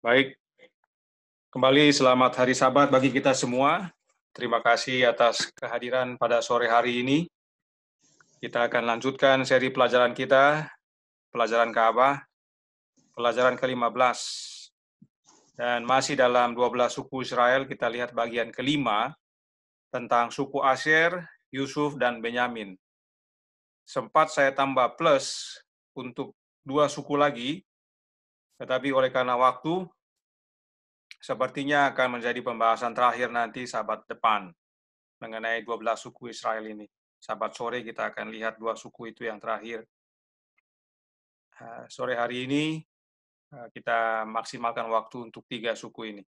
Baik, kembali selamat hari Sabat bagi kita semua. Terima kasih atas kehadiran pada sore hari ini. Kita akan lanjutkan seri pelajaran kita, pelajaran Ka'bah, pelajaran ke-15. Dan masih dalam 12 suku Israel, kita lihat bagian kelima tentang suku Asyer, Yusuf, dan Benyamin. Sempat saya tambah plus untuk 2 suku lagi, tetapi oleh karena waktu, sepertinya akan menjadi pembahasan terakhir nanti Sabat depan mengenai 12 suku Israel ini. Sabat sore kita akan lihat 2 suku itu yang terakhir. Sore hari ini kita maksimalkan waktu untuk 3 suku ini.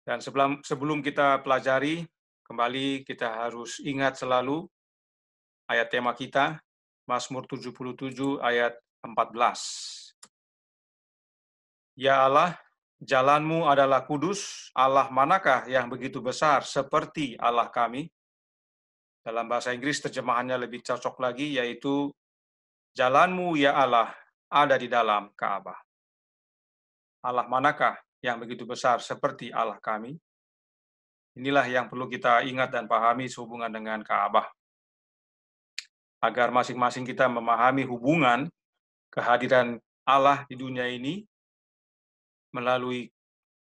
Dan sebelum kita pelajari, kembali kita harus ingat selalu ayat tema kita, Mazmur 77 ayat 14. Ya Allah, jalanmu adalah kudus, Allah manakah yang begitu besar seperti Allah kami? Dalam bahasa Inggris terjemahannya lebih cocok lagi, yaitu jalanmu ya Allah ada di dalam Ka'bah. Allah manakah yang begitu besar seperti Allah kami? Inilah yang perlu kita ingat dan pahami sehubungan dengan Ka'bah. Agar masing-masing kita memahami hubungan kehadiran Allah di dunia ini melalui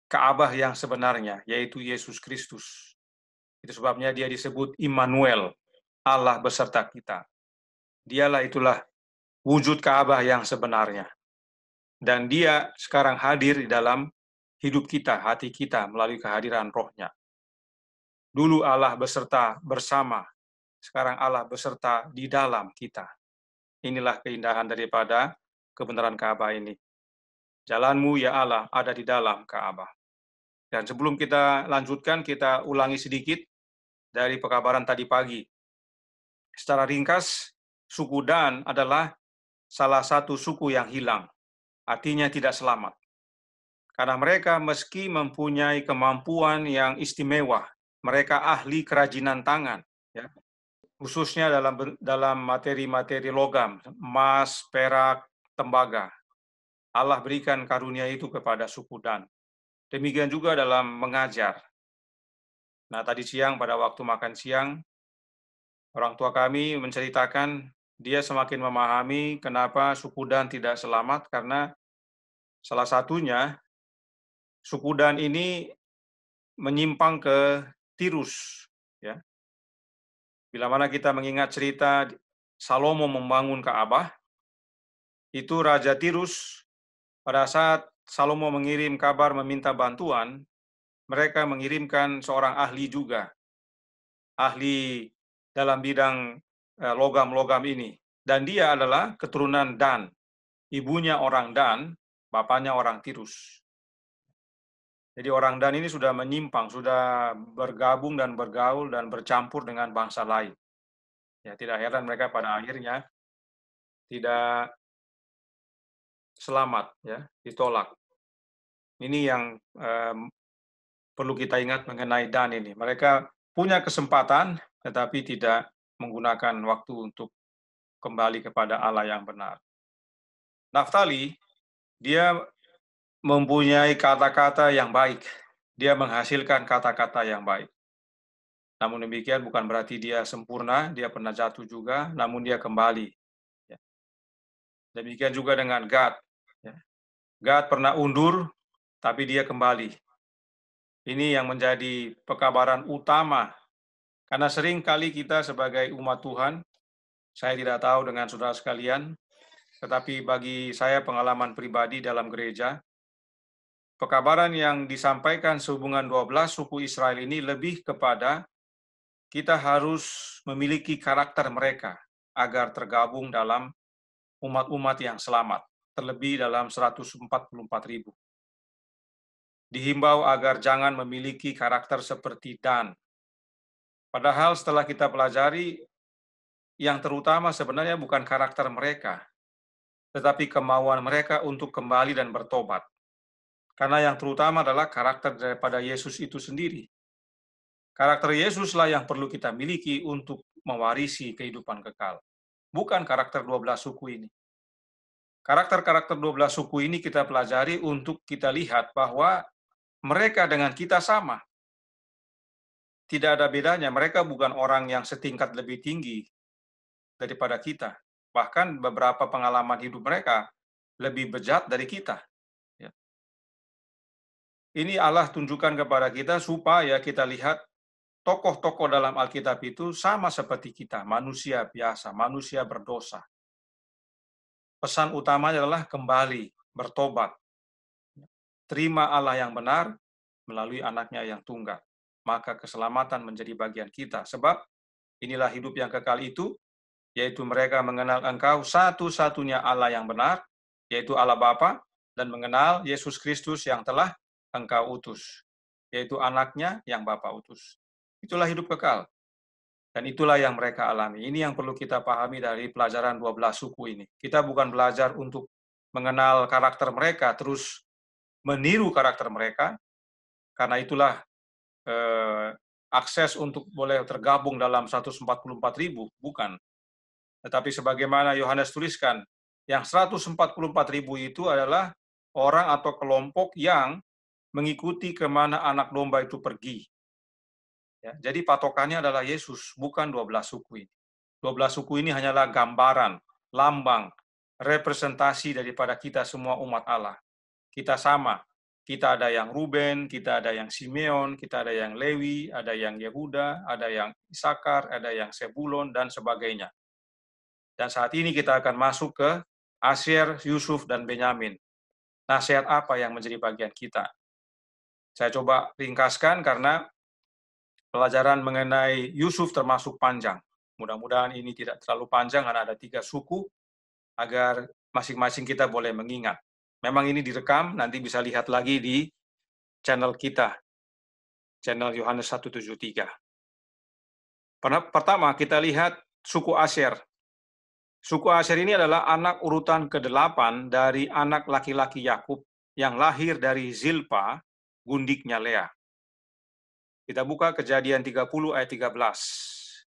Ka'bah yang sebenarnya, yaitu Yesus Kristus. Itu sebabnya dia disebut Immanuel, Allah beserta kita. Itulah wujud Ka'bah yang sebenarnya. Dan dia sekarang hadir di dalam hidup kita, hati kita, melalui kehadiran rohnya. Dulu Allah beserta bersama, sekarang Allah beserta di dalam kita. Inilah keindahan daripada kebenaran Ka'bah ini. Jalanmu ya Allah ada di dalam Ka'bah. Dan sebelum kita lanjutkan, kita ulangi sedikit dari pekabaran tadi pagi. Secara ringkas, suku Dan adalah salah satu suku yang hilang, artinya tidak selamat. Karena mereka meski mempunyai kemampuan yang istimewa, mereka ahli kerajinan tangan, ya. Khususnya dalam materi-materi logam, emas, perak, tembaga. Allah berikan karunia itu kepada suku Dan. Demikian juga dalam mengajar. Nah, tadi siang pada waktu makan siang, orang tua kami menceritakan dia semakin memahami kenapa suku Dan tidak selamat, karena salah satunya suku Dan ini menyimpang ke Tirus, ya. Bila mana kita mengingat cerita Salomo membangun Ka'bah, itu Raja Tirus pada saat Salomo mengirim kabar meminta bantuan, mereka mengirimkan seorang ahli juga, ahli dalam bidang logam-logam ini. Dan dia adalah keturunan Dan, ibunya orang Dan, bapaknya orang Tirus. Jadi orang Dan ini sudah menyimpang, sudah bergabung dan bergaul dan bercampur dengan bangsa lain. Ya, tidak heran mereka pada akhirnya tidak selamat, ya, ditolak. Ini yang perlu kita ingat mengenai Dan ini. Mereka punya kesempatan, tetapi tidak menggunakan waktu untuk kembali kepada Allah yang benar. Naftali, dia mempunyai kata-kata yang baik. Dia menghasilkan kata-kata yang baik. Namun demikian bukan berarti dia sempurna, dia pernah jatuh juga, namun dia kembali. Demikian juga dengan Gad. Gad pernah undur, tapi dia kembali. Ini yang menjadi pekabaran utama. Karena sering kali kita sebagai umat Tuhan, saya tidak tahu dengan saudara sekalian, tetapi bagi saya pengalaman pribadi dalam gereja, pekabaran yang disampaikan sehubungan 12 suku Israel ini lebih kepada kita harus memiliki karakter mereka agar tergabung dalam umat-umat yang selamat, terlebih dalam 144.000. Dihimbau agar jangan memiliki karakter seperti Dan. Padahal setelah kita pelajari, yang terutama sebenarnya bukan karakter mereka, tetapi kemauan mereka untuk kembali dan bertobat. Karena yang terutama adalah karakter daripada Yesus itu sendiri. Karakter Yesuslah yang perlu kita miliki untuk mewarisi kehidupan kekal. Bukan karakter 12 suku ini. Karakter-karakter 12 suku ini kita pelajari untuk kita lihat bahwa mereka dengan kita sama. Tidak ada bedanya, mereka bukan orang yang setingkat lebih tinggi daripada kita. Bahkan beberapa pengalaman hidup mereka lebih bejat dari kita. Ya. Ini Allah tunjukkan kepada kita supaya kita lihat tokoh-tokoh dalam Alkitab itu sama seperti kita, manusia biasa, manusia berdosa. Pesan utamanya adalah kembali, bertobat, terima Allah yang benar melalui anaknya yang tunggal. Maka keselamatan menjadi bagian kita. Sebab inilah hidup yang kekal itu, yaitu mereka mengenal Engkau satu-satunya Allah yang benar, yaitu Allah Bapa, dan mengenal Yesus Kristus yang telah Engkau utus, yaitu anaknya yang Bapa utus. Itulah hidup kekal. Dan itulah yang mereka alami. Ini yang perlu kita pahami dari pelajaran 12 suku ini. Kita bukan belajar untuk mengenal karakter mereka, terus meniru karakter mereka, karena itulah akses untuk boleh tergabung dalam 144.000, bukan. Tetapi sebagaimana Yohanes tuliskan, yang 144.000 itu adalah orang atau kelompok yang mengikuti kemana anak domba itu pergi. Ya, jadi patokannya adalah Yesus, bukan 12 suku ini. 12 suku ini hanyalah gambaran, lambang, representasi daripada kita semua umat Allah. Kita sama. Kita ada yang Ruben, kita ada yang Simeon, kita ada yang Lewi, ada yang Yehuda, ada yang Isakar, ada yang Sebulon, dan sebagainya. Dan saat ini kita akan masuk ke Asyer, Yusuf, dan Benyamin. Nasihat apa yang menjadi bagian kita? Saya coba ringkaskan karena pelajaran mengenai Yusuf termasuk panjang. Mudah-mudahan ini tidak terlalu panjang karena ada 3 suku, agar masing-masing kita boleh mengingat. Memang ini direkam, nanti bisa lihat lagi di channel kita, channel Yohanes 173. Pertama, kita lihat suku Asyer. Suku Asyer ini adalah anak urutan ke-8 dari anak laki-laki Yakub yang lahir dari Zilpa, gundiknya Lea. Kita buka Kejadian 30 ayat 13,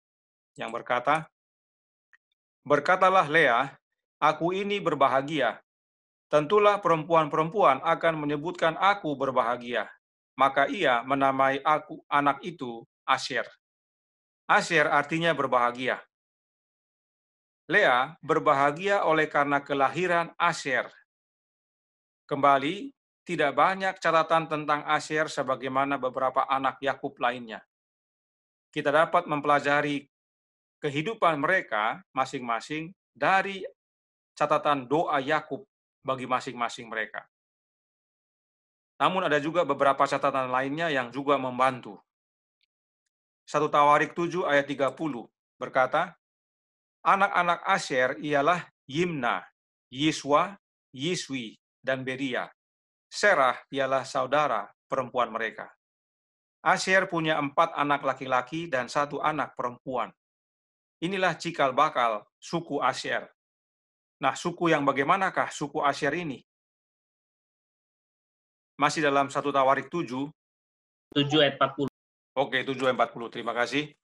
yang berkata, "Berkatalah Lea, aku ini berbahagia. Tentulah perempuan-perempuan akan menyebutkan aku berbahagia. Maka ia menamai aku anak itu Asyer." Asyer artinya berbahagia. Lea berbahagia oleh karena kelahiran Asyer. Kembali, tidak banyak catatan tentang Asyer sebagaimana beberapa anak Yakub lainnya. Kita dapat mempelajari kehidupan mereka masing-masing dari catatan doa Yakub bagi masing-masing mereka. Namun ada juga beberapa catatan lainnya yang juga membantu. 1 Tawarik 7 ayat 30 berkata, anak-anak Asyer ialah Yimna, Yiswa, Yiswi, dan Beria. Serah ialah saudara perempuan mereka. Asyer punya 4 anak laki-laki dan 1 anak perempuan. Inilah cikal bakal suku Asyer. Nah, suku yang bagaimanakah suku Asyer ini? Masih dalam 1 Tawarik 7. 7 ayat 40. Oke, 7 ayat 40. Terima kasih.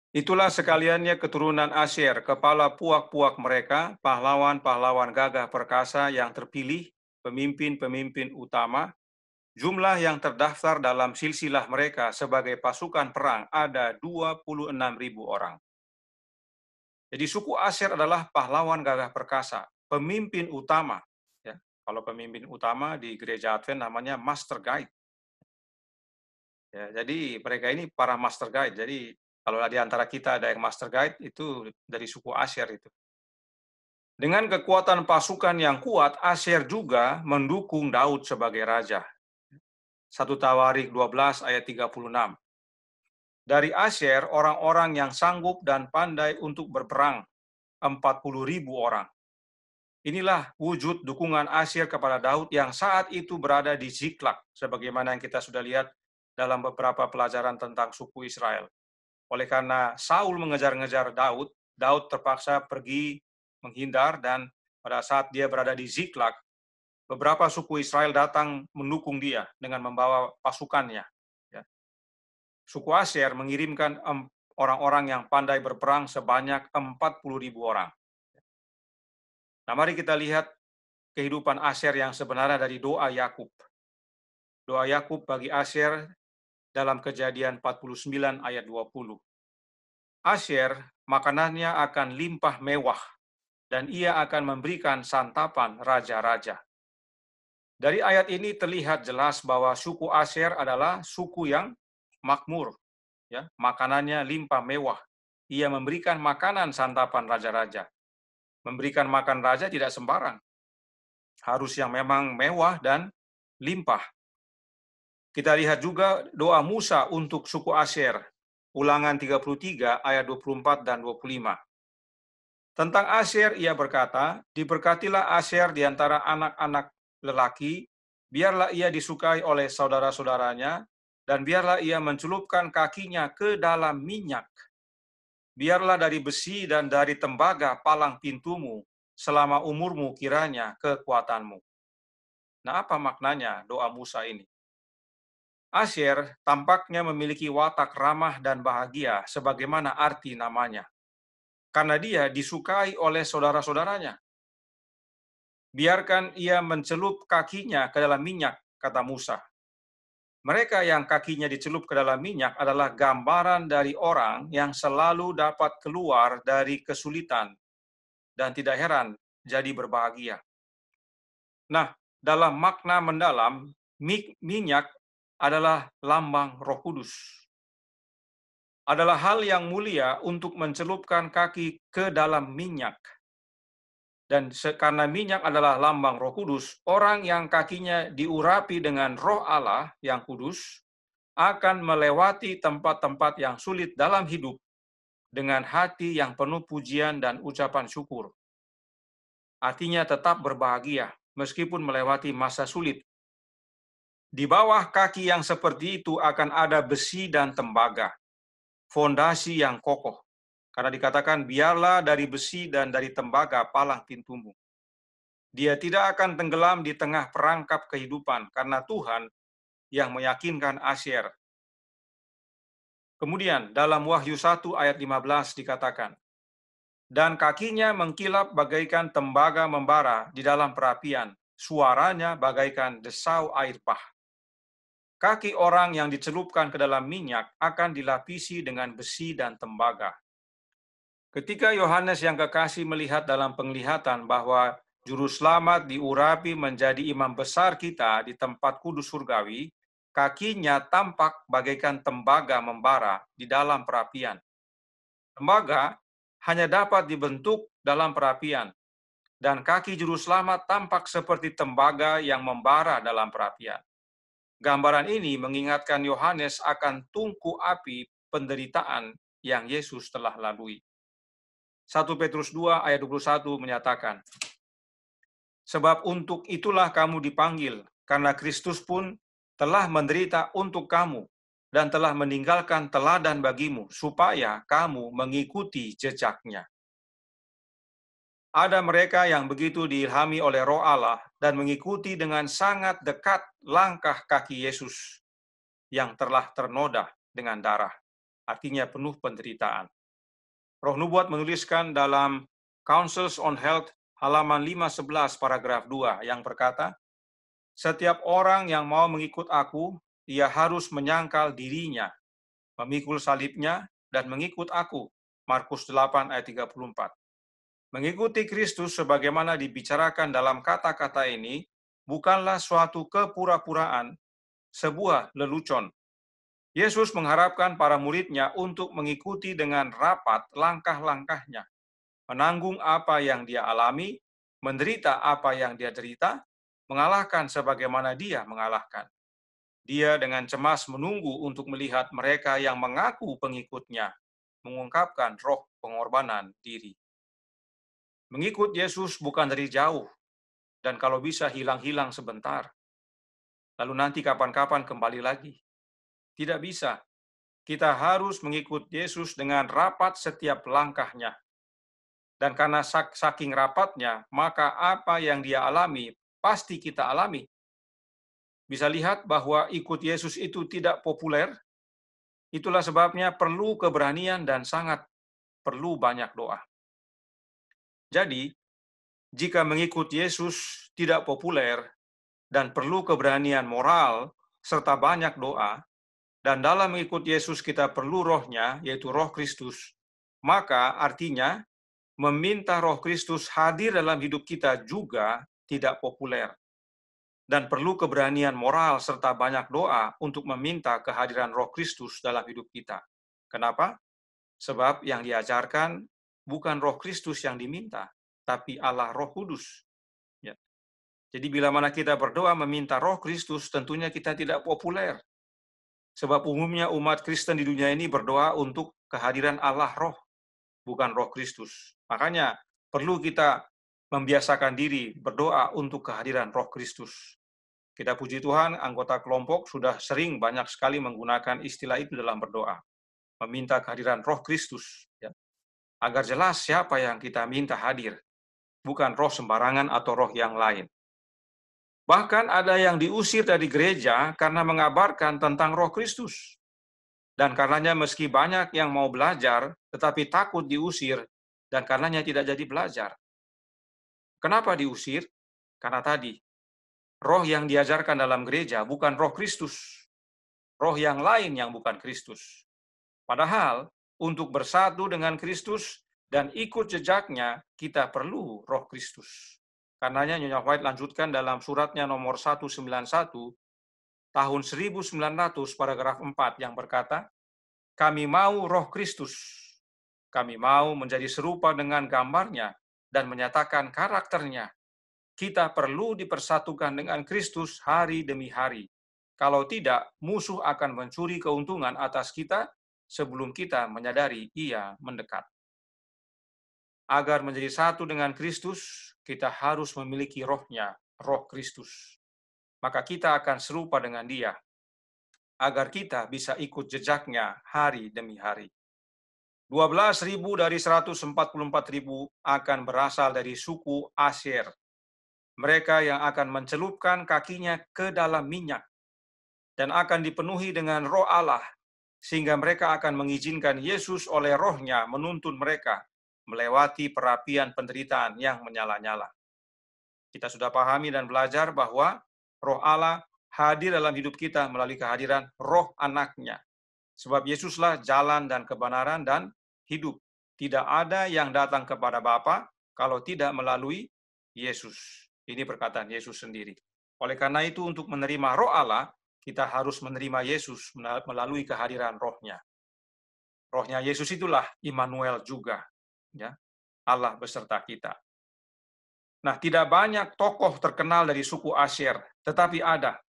Itulah sekaliannya keturunan Asyer, kepala puak-puak mereka, pahlawan-pahlawan gagah perkasa yang terpilih, pemimpin-pemimpin utama. Jumlah yang terdaftar dalam silsilah mereka sebagai pasukan perang ada 26.000 orang. Jadi suku Asyer adalah pahlawan gagah perkasa, pemimpin utama. Ya, kalau pemimpin utama di gereja Advent namanya master guide. Ya, jadi mereka ini para master guide. Jadi kalau di antara kita ada yang master guide, itu dari suku Asyer itu. Dengan kekuatan pasukan yang kuat, Asyer juga mendukung Daud sebagai raja. 1 Tawarik 12 ayat 36. Dari Asyer, orang-orang yang sanggup dan pandai untuk berperang, 40.000 orang. Inilah wujud dukungan Asyer kepada Daud yang saat itu berada di Ziklag, sebagaimana yang kita sudah lihat dalam beberapa pelajaran tentang suku Israel. Oleh karena Saul mengejar-ngejar Daud, Daud terpaksa pergi menghindar, dan pada saat dia berada di Ziklag, beberapa suku Israel datang mendukung dia dengan membawa pasukannya. Ya. Suku Asyer mengirimkan orang-orang yang pandai berperang sebanyak 40.000 orang. Nah, mari kita lihat kehidupan Asyer yang sebenarnya dari doa Yakub. Doa Yakub bagi Asyer dalam Kejadian 49 ayat 20. Asyer, makanannya akan limpah mewah, dan ia akan memberikan santapan raja-raja. Dari ayat ini terlihat jelas bahwa suku Asyer adalah suku yang makmur, ya, makanannya limpah mewah. Ia memberikan makanan santapan raja-raja. Memberikan makan raja tidak sembarang. Harus yang memang mewah dan limpah. Kita lihat juga doa Musa untuk suku Asyer. Ulangan 33 ayat 24 dan 25. Tentang Asyer ia berkata, diberkatilah Asyer di antara anak-anak lelaki, biarlah ia disukai oleh saudara-saudaranya, dan biarlah ia mencelupkan kakinya ke dalam minyak. Biarlah dari besi dan dari tembaga palang pintumu, selama umurmu kiranya kekuatanmu. Nah, apa maknanya doa Musa ini? Asyer tampaknya memiliki watak ramah dan bahagia sebagaimana arti namanya. Karena dia disukai oleh saudara-saudaranya. Biarkan ia mencelup kakinya ke dalam minyak, kata Musa. Mereka yang kakinya dicelup ke dalam minyak adalah gambaran dari orang yang selalu dapat keluar dari kesulitan dan tidak heran jadi berbahagia. Nah, dalam makna mendalam, minyak adalah lambang Roh Kudus. Adalah hal yang mulia untuk mencelupkan kaki ke dalam minyak. Dan karena minyak adalah lambang Roh Kudus, orang yang kakinya diurapi dengan Roh Allah yang kudus akan melewati tempat-tempat yang sulit dalam hidup dengan hati yang penuh pujian dan ucapan syukur. Artinya tetap berbahagia meskipun melewati masa sulit. Di bawah kaki yang seperti itu akan ada besi dan tembaga, fondasi yang kokoh. Karena dikatakan, biarlah dari besi dan dari tembaga palang pintumu. Dia tidak akan tenggelam di tengah perangkap kehidupan, karena Tuhan yang meyakinkan Asyer. Kemudian dalam Wahyu 1 ayat 15 dikatakan, dan kakinya mengkilap bagaikan tembaga membara di dalam perapian, suaranya bagaikan desau air bah. Kaki orang yang dicelupkan ke dalam minyak akan dilapisi dengan besi dan tembaga. Ketika Yohanes yang kekasih melihat dalam penglihatan bahwa Juru Selamat diurapi menjadi imam besar kita di tempat kudus surgawi, kakinya tampak bagaikan tembaga membara di dalam perapian. Tembaga hanya dapat dibentuk dalam perapian, dan kaki Juru Selamat tampak seperti tembaga yang membara dalam perapian. Gambaran ini mengingatkan Yohanes akan tungku api penderitaan yang Yesus telah lalui. 1 Petrus 2 ayat 21 menyatakan, sebab untuk itulah kamu dipanggil, karena Kristus pun telah menderita untuk kamu dan telah meninggalkan teladan bagimu, supaya kamu mengikuti jejaknya. Ada mereka yang begitu diilhami oleh Roh Allah dan mengikuti dengan sangat dekat langkah kaki Yesus yang telah ternoda dengan darah, artinya penuh penderitaan. Roh Nubuat menuliskan dalam Councils on Health halaman 511 paragraf 2 yang berkata, setiap orang yang mau mengikut aku, ia harus menyangkal dirinya, memikul salibnya, dan mengikut aku. Markus 8 ayat 34. Mengikuti Kristus sebagaimana dibicarakan dalam kata-kata ini bukanlah suatu kepura-puraan, sebuah lelucon. Yesus mengharapkan para muridnya untuk mengikuti dengan rapat langkah-langkahnya, menanggung apa yang dia alami, menderita apa yang dia derita, mengalahkan sebagaimana dia mengalahkan. Dia dengan cemas menunggu untuk melihat mereka yang mengaku pengikutnya, mengungkapkan roh pengorbanan diri. Mengikut Yesus bukan dari jauh, dan kalau bisa hilang-hilang sebentar, lalu nanti kapan-kapan kembali lagi. Tidak bisa. Kita harus mengikut Yesus dengan rapat setiap langkahnya. Dan karena saking rapatnya, maka apa yang dia alami, pasti kita alami. Bisa lihat bahwa ikut Yesus itu tidak populer. Itulah sebabnya perlu keberanian dan sangat perlu banyak doa. Jadi, jika mengikut Yesus tidak populer dan perlu keberanian moral serta banyak doa, dan dalam mengikut Yesus kita perlu rohnya, yaitu roh Kristus, maka artinya meminta roh Kristus hadir dalam hidup kita juga tidak populer. Dan perlu keberanian moral serta banyak doa untuk meminta kehadiran roh Kristus dalam hidup kita. Kenapa? Sebab yang diajarkan bukan roh Kristus yang diminta, tapi Allah Roh Kudus. Ya. Jadi bila mana kita berdoa meminta roh Kristus, tentunya kita tidak populer. Sebab umumnya umat Kristen di dunia ini berdoa untuk kehadiran Allah Roh, bukan roh Kristus. Makanya perlu kita membiasakan diri berdoa untuk kehadiran roh Kristus. Kita puji Tuhan, anggota kelompok sudah sering banyak sekali menggunakan istilah itu dalam berdoa. Meminta kehadiran roh Kristus. Ya. Agar jelas siapa yang kita minta hadir. Bukan roh sembarangan atau roh yang lain. Bahkan ada yang diusir dari gereja karena mengabarkan tentang roh Kristus. Dan karenanya meski banyak yang mau belajar, tetapi takut diusir, dan karenanya tidak jadi belajar. Kenapa diusir? Karena tadi, roh yang diajarkan dalam gereja bukan roh Kristus. Roh yang lain yang bukan Kristus. Padahal, untuk bersatu dengan Kristus dan ikut jejaknya, kita perlu roh Kristus. Karenanya Nyonya White lanjutkan dalam suratnya nomor 191, tahun 1900, paragraf 4, yang berkata, kami mau roh Kristus. Kami mau menjadi serupa dengan gambarnya dan menyatakan karakternya. Kita perlu dipersatukan dengan Kristus hari demi hari. Kalau tidak, musuh akan mencuri keuntungan atas kita sebelum kita menyadari ia mendekat. Agar menjadi satu dengan Kristus, kita harus memiliki rohnya, roh Kristus. Maka kita akan serupa dengan dia, agar kita bisa ikut jejaknya hari demi hari. 12.000 dari 144.000 akan berasal dari suku Asyer. Mereka yang akan mencelupkan kakinya ke dalam minyak dan akan dipenuhi dengan roh Allah, sehingga mereka akan mengizinkan Yesus oleh rohnya menuntun mereka melewati perapian penderitaan yang menyala-nyala. Kita sudah pahami dan belajar bahwa roh Allah hadir dalam hidup kita melalui kehadiran roh anaknya. Sebab Yesuslah jalan dan kebenaran dan hidup. Tidak ada yang datang kepada Bapa kalau tidak melalui Yesus. Ini perkataan Yesus sendiri. Oleh karena itu, untuk menerima roh Allah, kita harus menerima Yesus melalui kehadiran rohnya. Rohnya Yesus itulah Immanuel juga. Ya, Allah beserta kita. Nah, tidak banyak tokoh terkenal dari suku Asyer, tetapi ada.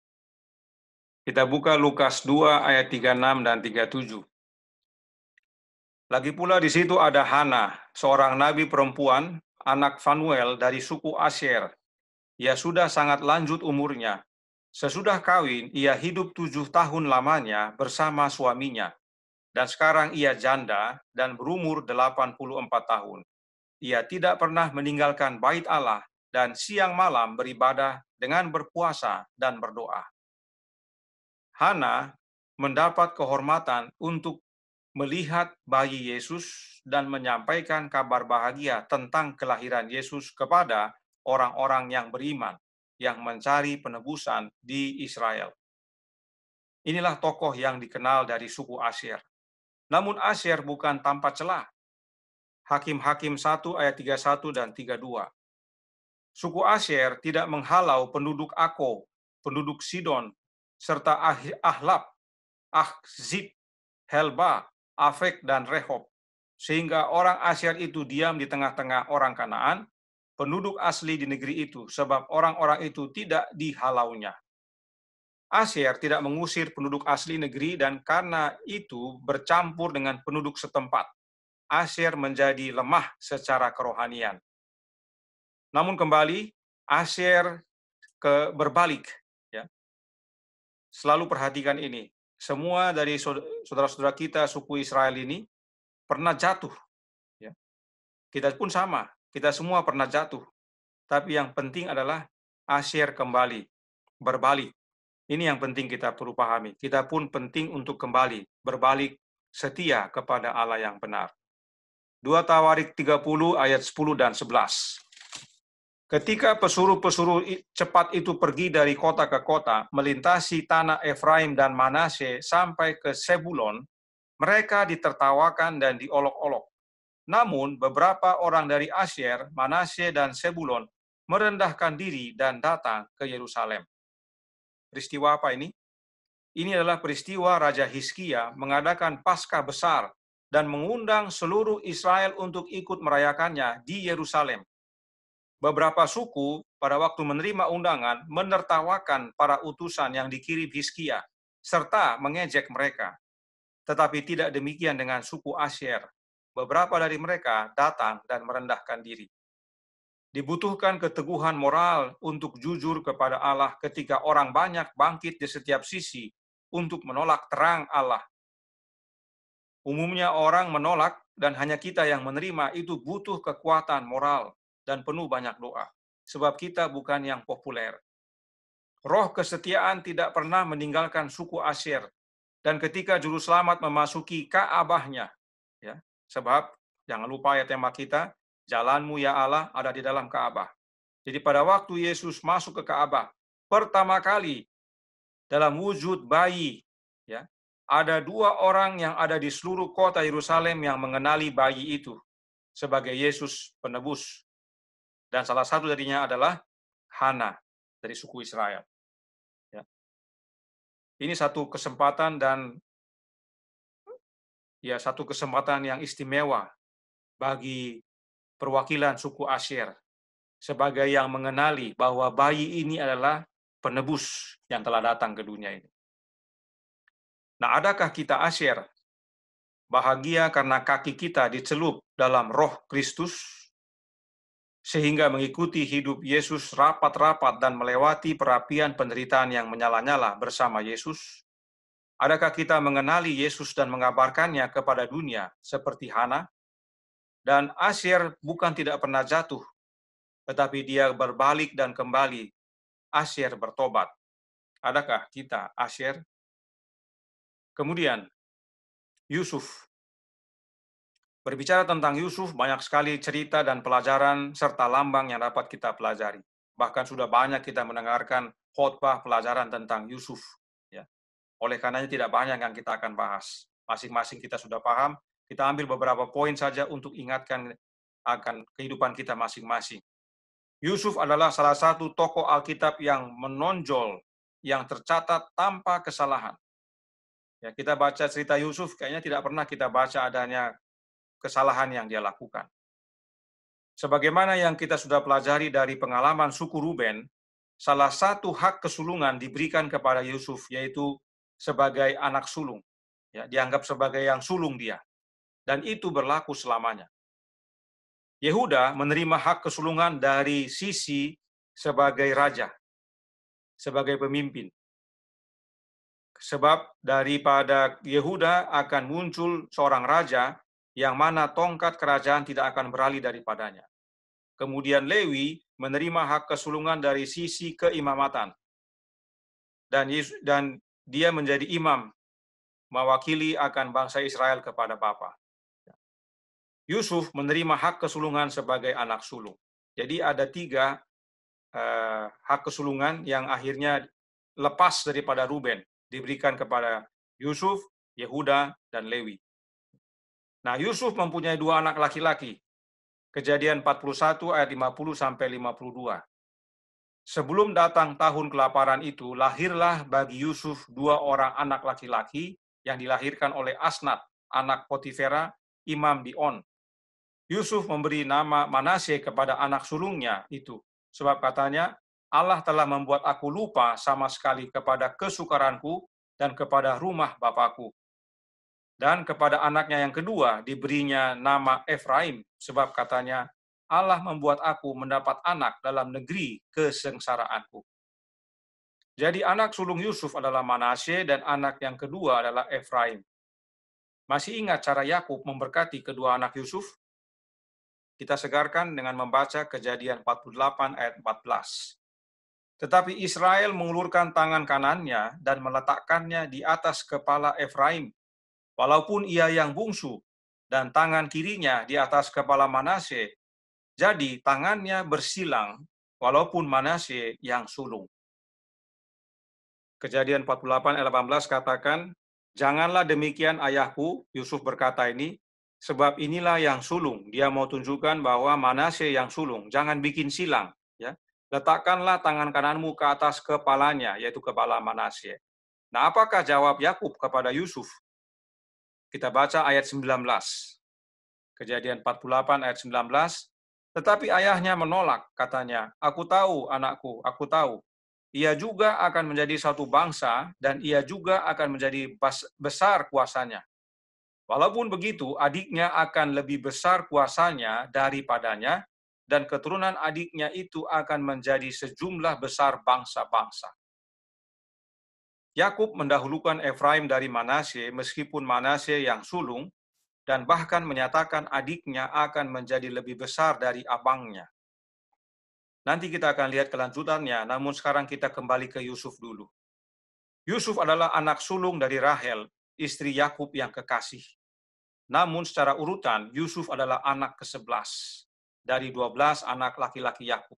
Kita buka Lukas 2 ayat 36 dan 37. Lagi pula di situ ada Hana, seorang nabi perempuan, anak Fanuel dari suku Asyer. Ia sudah sangat lanjut umurnya. Sesudah kawin, ia hidup 7 tahun lamanya bersama suaminya. Dan sekarang ia janda dan berumur 84 tahun. Ia tidak pernah meninggalkan bait Allah dan siang malam beribadah dengan berpuasa dan berdoa. Hana mendapat kehormatan untuk melihat bayi Yesus dan menyampaikan kabar bahagia tentang kelahiran Yesus kepada orang-orang yang beriman, yang mencari penebusan di Israel. Inilah tokoh yang dikenal dari suku Asyer. Namun Asyer bukan tanpa celah. Hakim-Hakim 1 ayat 31 dan 32. Suku Asyer tidak menghalau penduduk Ako, penduduk Sidon, serta Ahlab, Ahzib, Helba, Afek, dan Rehob. Sehingga orang Asyer itu diam di tengah-tengah orang Kanaan, penduduk asli di negeri itu, sebab orang-orang itu tidak dihalaunya. Asyer tidak mengusir penduduk asli negeri dan karena itu bercampur dengan penduduk setempat. Asyer menjadi lemah secara kerohanian. Namun kembali, Asyer berbalik. Ya. Selalu perhatikan ini. Semua dari saudara-saudara kita suku Israel ini pernah jatuh. Ya. Kita pun sama. Kita semua pernah jatuh. Tapi yang penting adalah Asyer kembali, berbalik. Ini yang penting kita perlu pahami. Kita pun penting untuk kembali, berbalik, setia kepada Allah yang benar. 2 Tawarik 30 ayat 10 dan 11. Ketika pesuruh-pesuruh cepat itu pergi dari kota ke kota, melintasi tanah Efraim dan Manasye sampai ke Sebulon, mereka ditertawakan dan diolok-olok. Namun beberapa orang dari Asyer, Manasye, dan Sebulon merendahkan diri dan datang ke Yerusalem. Peristiwa apa ini? Ini adalah peristiwa Raja Hizkia mengadakan Paskah besar dan mengundang seluruh Israel untuk ikut merayakannya di Yerusalem. Beberapa suku pada waktu menerima undangan menertawakan para utusan yang dikirim Hizkia serta mengejek mereka. Tetapi tidak demikian dengan suku Asyer. Beberapa dari mereka datang dan merendahkan diri. Dibutuhkan keteguhan moral untuk jujur kepada Allah ketika orang banyak bangkit di setiap sisi untuk menolak terang Allah. Umumnya orang menolak dan hanya kita yang menerima itu butuh kekuatan moral dan penuh banyak doa. Sebab kita bukan yang populer. Roh kesetiaan tidak pernah meninggalkan suku Asyer. Dan ketika juru selamat memasuki Ka'bahnya, ya, sebab jangan lupa ya tema kita, jalanmu ya Allah ada di dalam Ka'bah. Jadi pada waktu Yesus masuk ke Ka'bah, pertama kali dalam wujud bayi, ya, ada 2 orang yang ada di seluruh kota Yerusalem yang mengenali bayi itu sebagai Yesus penebus. Dan salah satu darinya adalah Hana dari suku Israel. Ya. Ini satu kesempatan dan satu kesempatan yang istimewa bagi perwakilan suku Asyer sebagai yang mengenali bahwa bayi ini adalah penebus yang telah datang ke dunia ini. Nah, adakah kita Asyer bahagia karena kaki kita dicelup dalam roh Kristus sehingga mengikuti hidup Yesus rapat-rapat dan melewati perapian penderitaan yang menyala-nyala bersama Yesus? Adakah kita mengenali Yesus dan mengabarkannya kepada dunia seperti Hana? Dan Asyer bukan tidak pernah jatuh, tetapi dia berbalik dan kembali. Asyer bertobat. Adakah kita Asyer? Kemudian, Yusuf. Berbicara tentang Yusuf, banyak sekali cerita dan pelajaran serta lambang yang dapat kita pelajari. Bahkan sudah banyak kita mendengarkan khotbah pelajaran tentang Yusuf. Ya. Oleh karenanya tidak banyak yang kita akan bahas. Masing-masing kita sudah paham, kita ambil beberapa poin saja untuk ingatkan akan kehidupan kita masing-masing. Yusuf adalah salah satu tokoh Alkitab yang menonjol, yang tercatat tanpa kesalahan. Ya, kita baca cerita Yusuf, kayaknya tidak pernah kita baca adanya kesalahan yang dia lakukan. Sebagaimana yang kita sudah pelajari dari pengalaman suku Ruben, salah satu hak kesulungan diberikan kepada Yusuf, yaitu sebagai anak sulung. Ya, dianggap sebagai yang sulung dia. Dan itu berlaku selamanya. Yehuda menerima hak kesulungan dari sisi sebagai raja, sebagai pemimpin. Sebab daripada Yehuda akan muncul seorang raja yang mana tongkat kerajaan tidak akan beralih daripadanya. Kemudian Lewi menerima hak kesulungan dari sisi keimamatan. Dan dia menjadi imam, mewakili akan bangsa Israel kepada Bapa. Yusuf menerima hak kesulungan sebagai anak sulung. Jadi ada 3 hak kesulungan yang akhirnya lepas daripada Ruben, diberikan kepada Yusuf, Yehuda, dan Lewi. Nah, Yusuf mempunyai 2 anak laki-laki. Kejadian 41 ayat 50 sampai 52. Sebelum datang tahun kelaparan itu, lahirlah bagi Yusuf 2 orang anak laki-laki yang dilahirkan oleh Asnat, anak Potifera, imam di On. Yusuf memberi nama Manasye kepada anak sulungnya itu, sebab katanya, Allah telah membuat aku lupa sama sekali kepada kesukaranku dan kepada rumah Bapakku. Dan kepada anaknya yang kedua diberinya nama Efraim, sebab katanya, Allah membuat aku mendapat anak dalam negeri kesengsaraanku. Jadi anak sulung Yusuf adalah Manasye dan anak yang kedua adalah Efraim. Masih ingat cara Yakub memberkati kedua anak Yusuf? Kita segarkan dengan membaca Kejadian 48 ayat 14. Tetapi Israel mengulurkan tangan kanannya dan meletakkannya di atas kepala Efraim, walaupun ia yang bungsu, dan tangan kirinya di atas kepala Manasye. Jadi tangannya bersilang walaupun Manasye yang sulung. Kejadian 48 ayat 18 katakan, janganlah demikian ayahku, Yusuf berkata ini, sebab inilah yang sulung. Dia mau tunjukkan bahwa Manasye yang sulung. Jangan bikin silang. Ya. Letakkanlah tangan kananmu ke atas kepalanya, yaitu kepala Manasye. Nah, apakah jawab Yakub kepada Yusuf? Kita baca ayat 19. Kejadian 48 ayat 19. Tetapi ayahnya menolak, katanya, aku tahu anakku, aku tahu. Ia juga akan menjadi satu bangsa dan ia juga akan menjadi besar kuasanya. Walaupun begitu, adiknya akan lebih besar kuasanya daripadanya dan keturunan adiknya itu akan menjadi sejumlah besar bangsa-bangsa. Yakub mendahulukan Efraim dari Manasye meskipun Manasye yang sulung dan bahkan menyatakan adiknya akan menjadi lebih besar dari abangnya. Nanti kita akan lihat kelanjutannya, namun sekarang kita kembali ke Yusuf dulu. Yusuf adalah anak sulung dari Rahel, istri Yakub yang kekasih. Namun secara urutan, Yusuf adalah anak ke-11 dari 12 anak laki-laki Yakub.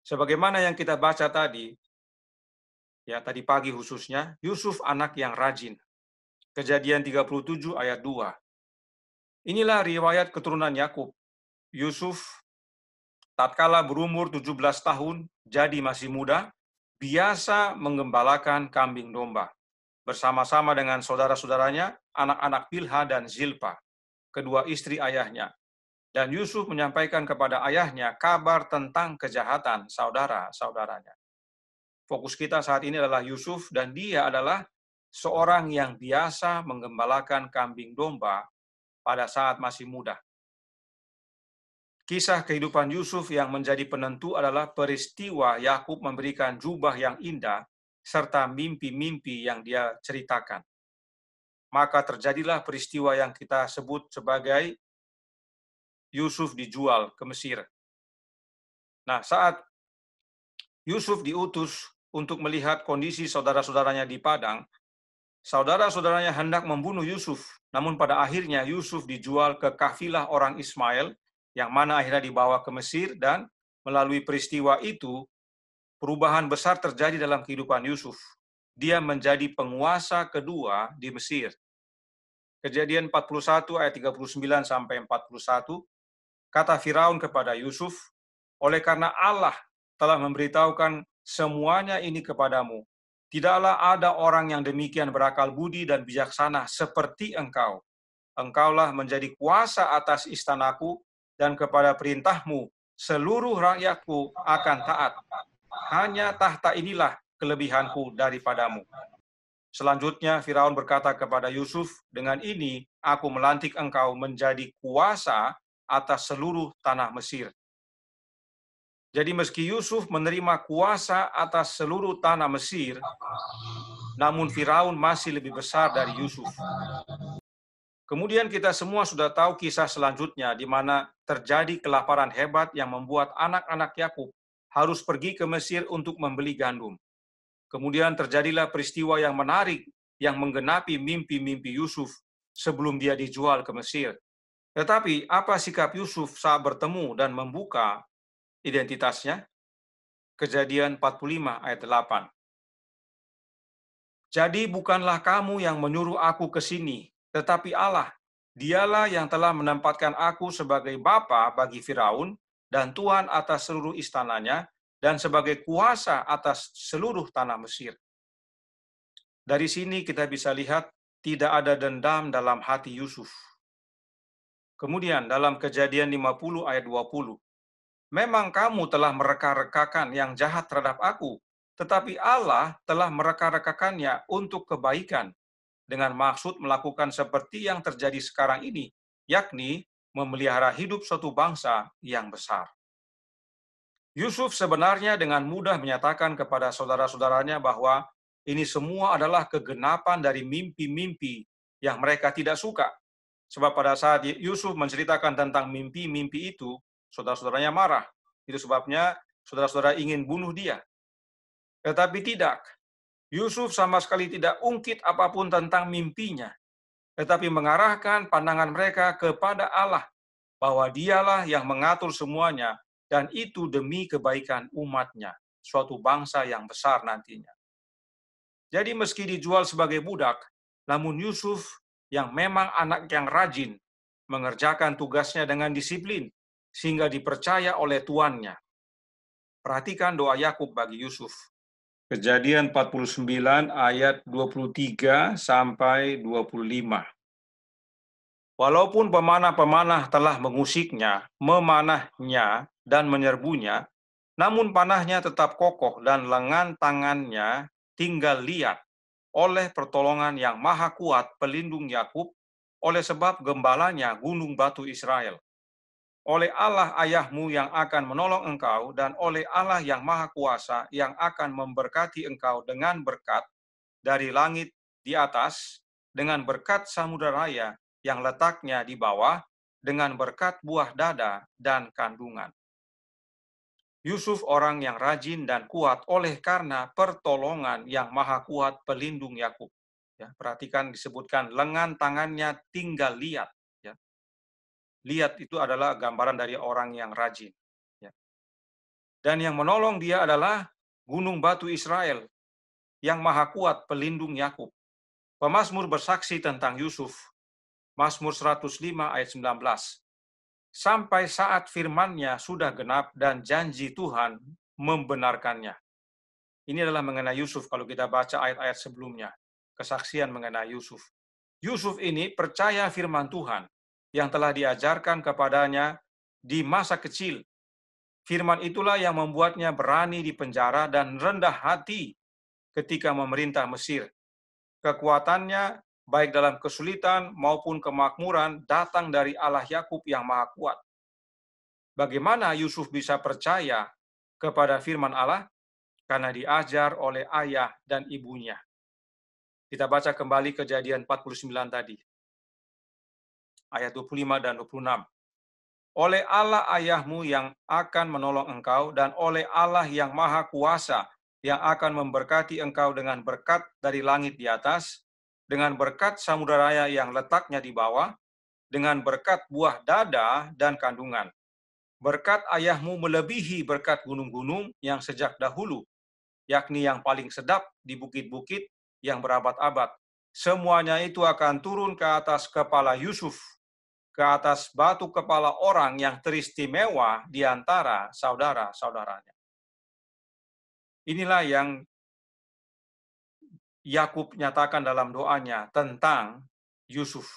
Sebagaimana yang kita baca tadi, ya tadi pagi khususnya, Yusuf anak yang rajin. Kejadian 37 ayat 2. Inilah riwayat keturunan Yakub. Yusuf tatkala berumur 17 tahun, jadi masih muda, biasa menggembalakan kambing domba bersama-sama dengan saudara-saudaranya, anak-anak Bilha dan Zilpa, kedua istri ayahnya. Dan Yusuf menyampaikan kepada ayahnya kabar tentang kejahatan saudara-saudaranya. Fokus kita saat ini adalah Yusuf, dan dia adalah seorang yang biasa menggembalakan kambing domba pada saat masih muda. Kisah kehidupan Yusuf yang menjadi penentu adalah peristiwa Yakub memberikan jubah yang indah serta mimpi-mimpi yang dia ceritakan. Maka terjadilah peristiwa yang kita sebut sebagai Yusuf dijual ke Mesir. Nah, saat Yusuf diutus untuk melihat kondisi saudara-saudaranya di padang, saudara-saudaranya hendak membunuh Yusuf, namun pada akhirnya Yusuf dijual ke kafilah orang Ismail, yang mana akhirnya dibawa ke Mesir, dan melalui peristiwa itu, perubahan besar terjadi dalam kehidupan Yusuf. Dia menjadi penguasa kedua di Mesir. Kejadian 41 ayat 39 sampai 41, kata Firaun kepada Yusuf, oleh karena Allah telah memberitahukan semuanya ini kepadamu, tidaklah ada orang yang demikian berakal budi dan bijaksana seperti engkau. Engkaulah menjadi kuasa atas istanaku, dan kepada perintahmu seluruh rakyatku akan taat. Hanya tahta inilah kelebihanku daripadamu. Selanjutnya Firaun berkata kepada Yusuf, dengan ini aku melantik engkau menjadi kuasa atas seluruh tanah Mesir. Jadi meski Yusuf menerima kuasa atas seluruh tanah Mesir, namun Firaun masih lebih besar dari Yusuf. Kemudian kita semua sudah tahu kisah selanjutnya, di mana terjadi kelaparan hebat yang membuat anak-anak Yakub harus pergi ke Mesir untuk membeli gandum. Kemudian terjadilah peristiwa yang menarik yang menggenapi mimpi-mimpi Yusuf sebelum dia dijual ke Mesir. Tetapi apa sikap Yusuf saat bertemu dan membuka identitasnya? Kejadian 45 ayat 8. Jadi bukanlah kamu yang menyuruh aku ke sini, tetapi Allah. Dialah yang telah menempatkan aku sebagai bapa bagi Firaun dan tuan atas seluruh istananya dan sebagai kuasa atas seluruh tanah Mesir. Dari sini kita bisa lihat tidak ada dendam dalam hati Yusuf. Kemudian dalam Kejadian 50 ayat 20, memang kamu telah mereka-rekakan yang jahat terhadap aku, tetapi Allah telah mereka-rekakannya untuk kebaikan, dengan maksud melakukan seperti yang terjadi sekarang ini, yakni memelihara hidup suatu bangsa yang besar. Yusuf sebenarnya dengan mudah menyatakan kepada saudara-saudaranya bahwa ini semua adalah kegenapan dari mimpi-mimpi yang mereka tidak suka. Sebab pada saat Yusuf menceritakan tentang mimpi-mimpi itu, saudara-saudaranya marah. Itu sebabnya saudara-saudara ingin bunuh dia. Tetapi tidak. Yusuf sama sekali tidak ungkit apapun tentang mimpinya, tetapi mengarahkan pandangan mereka kepada Allah, bahwa dialah yang mengatur semuanya, dan itu demi kebaikan umatnya, suatu bangsa yang besar nantinya. Jadi meski dijual sebagai budak, namun Yusuf yang memang anak yang rajin, mengerjakan tugasnya dengan disiplin, sehingga dipercaya oleh tuannya. Perhatikan doa Yakub bagi Yusuf. Kejadian 49 ayat 23 sampai 25. Walaupun pemanah-pemanah telah mengusiknya, memanahnya, dan menyerbunya, namun panahnya tetap kokoh dan lengan tangannya tinggal liat oleh pertolongan yang maha kuat pelindung Yakub, oleh sebab gembalanya gunung batu Israel. Oleh Allah ayahmu yang akan menolong engkau, dan oleh Allah yang maha kuasa yang akan memberkati engkau dengan berkat dari langit di atas, dengan berkat samudera raya yang letaknya di bawah, dengan berkat buah dada dan kandungan. Yusuf orang yang rajin dan kuat oleh karena pertolongan yang maha kuat pelindung Yakub. Ya, perhatikan disebutkan lengan tangannya tinggal liat. Ya. Liat itu adalah gambaran dari orang yang rajin. Ya. Dan yang menolong dia adalah gunung batu Israel yang maha kuat pelindung Yakub. Pemazmur bersaksi tentang Yusuf. Mazmur 105 ayat 19. Sampai saat firman-Nya sudah genap dan janji Tuhan membenarkannya. Ini adalah mengenai Yusuf kalau kita baca ayat-ayat sebelumnya. Kesaksian mengenai Yusuf. Yusuf ini percaya firman Tuhan yang telah diajarkan kepadanya di masa kecil. Firman itulah yang membuatnya berani di penjara dan rendah hati ketika memerintah Mesir. Kekuatannya baik dalam kesulitan maupun kemakmuran datang dari Allah Yakub yang maha kuat. Bagaimana Yusuf bisa percaya kepada firman Allah? Karena diajar oleh ayah dan ibunya. Kita baca kembali Kejadian 49 tadi. Ayat 25 dan 26. Oleh Allah ayahmu yang akan menolong engkau, dan oleh Allah yang maha kuasa yang akan memberkati engkau dengan berkat dari langit di atas, dengan berkat samudera raya yang letaknya di bawah, dengan berkat buah dada dan kandungan. Berkat ayahmu melebihi berkat gunung-gunung yang sejak dahulu, yakni yang paling sedap di bukit-bukit yang berabad-abad. Semuanya itu akan turun ke atas kepala Yusuf, ke atas batu kepala orang yang teristimewa di antara saudara-saudaranya. Inilah yang Yakub nyatakan dalam doanya tentang Yusuf.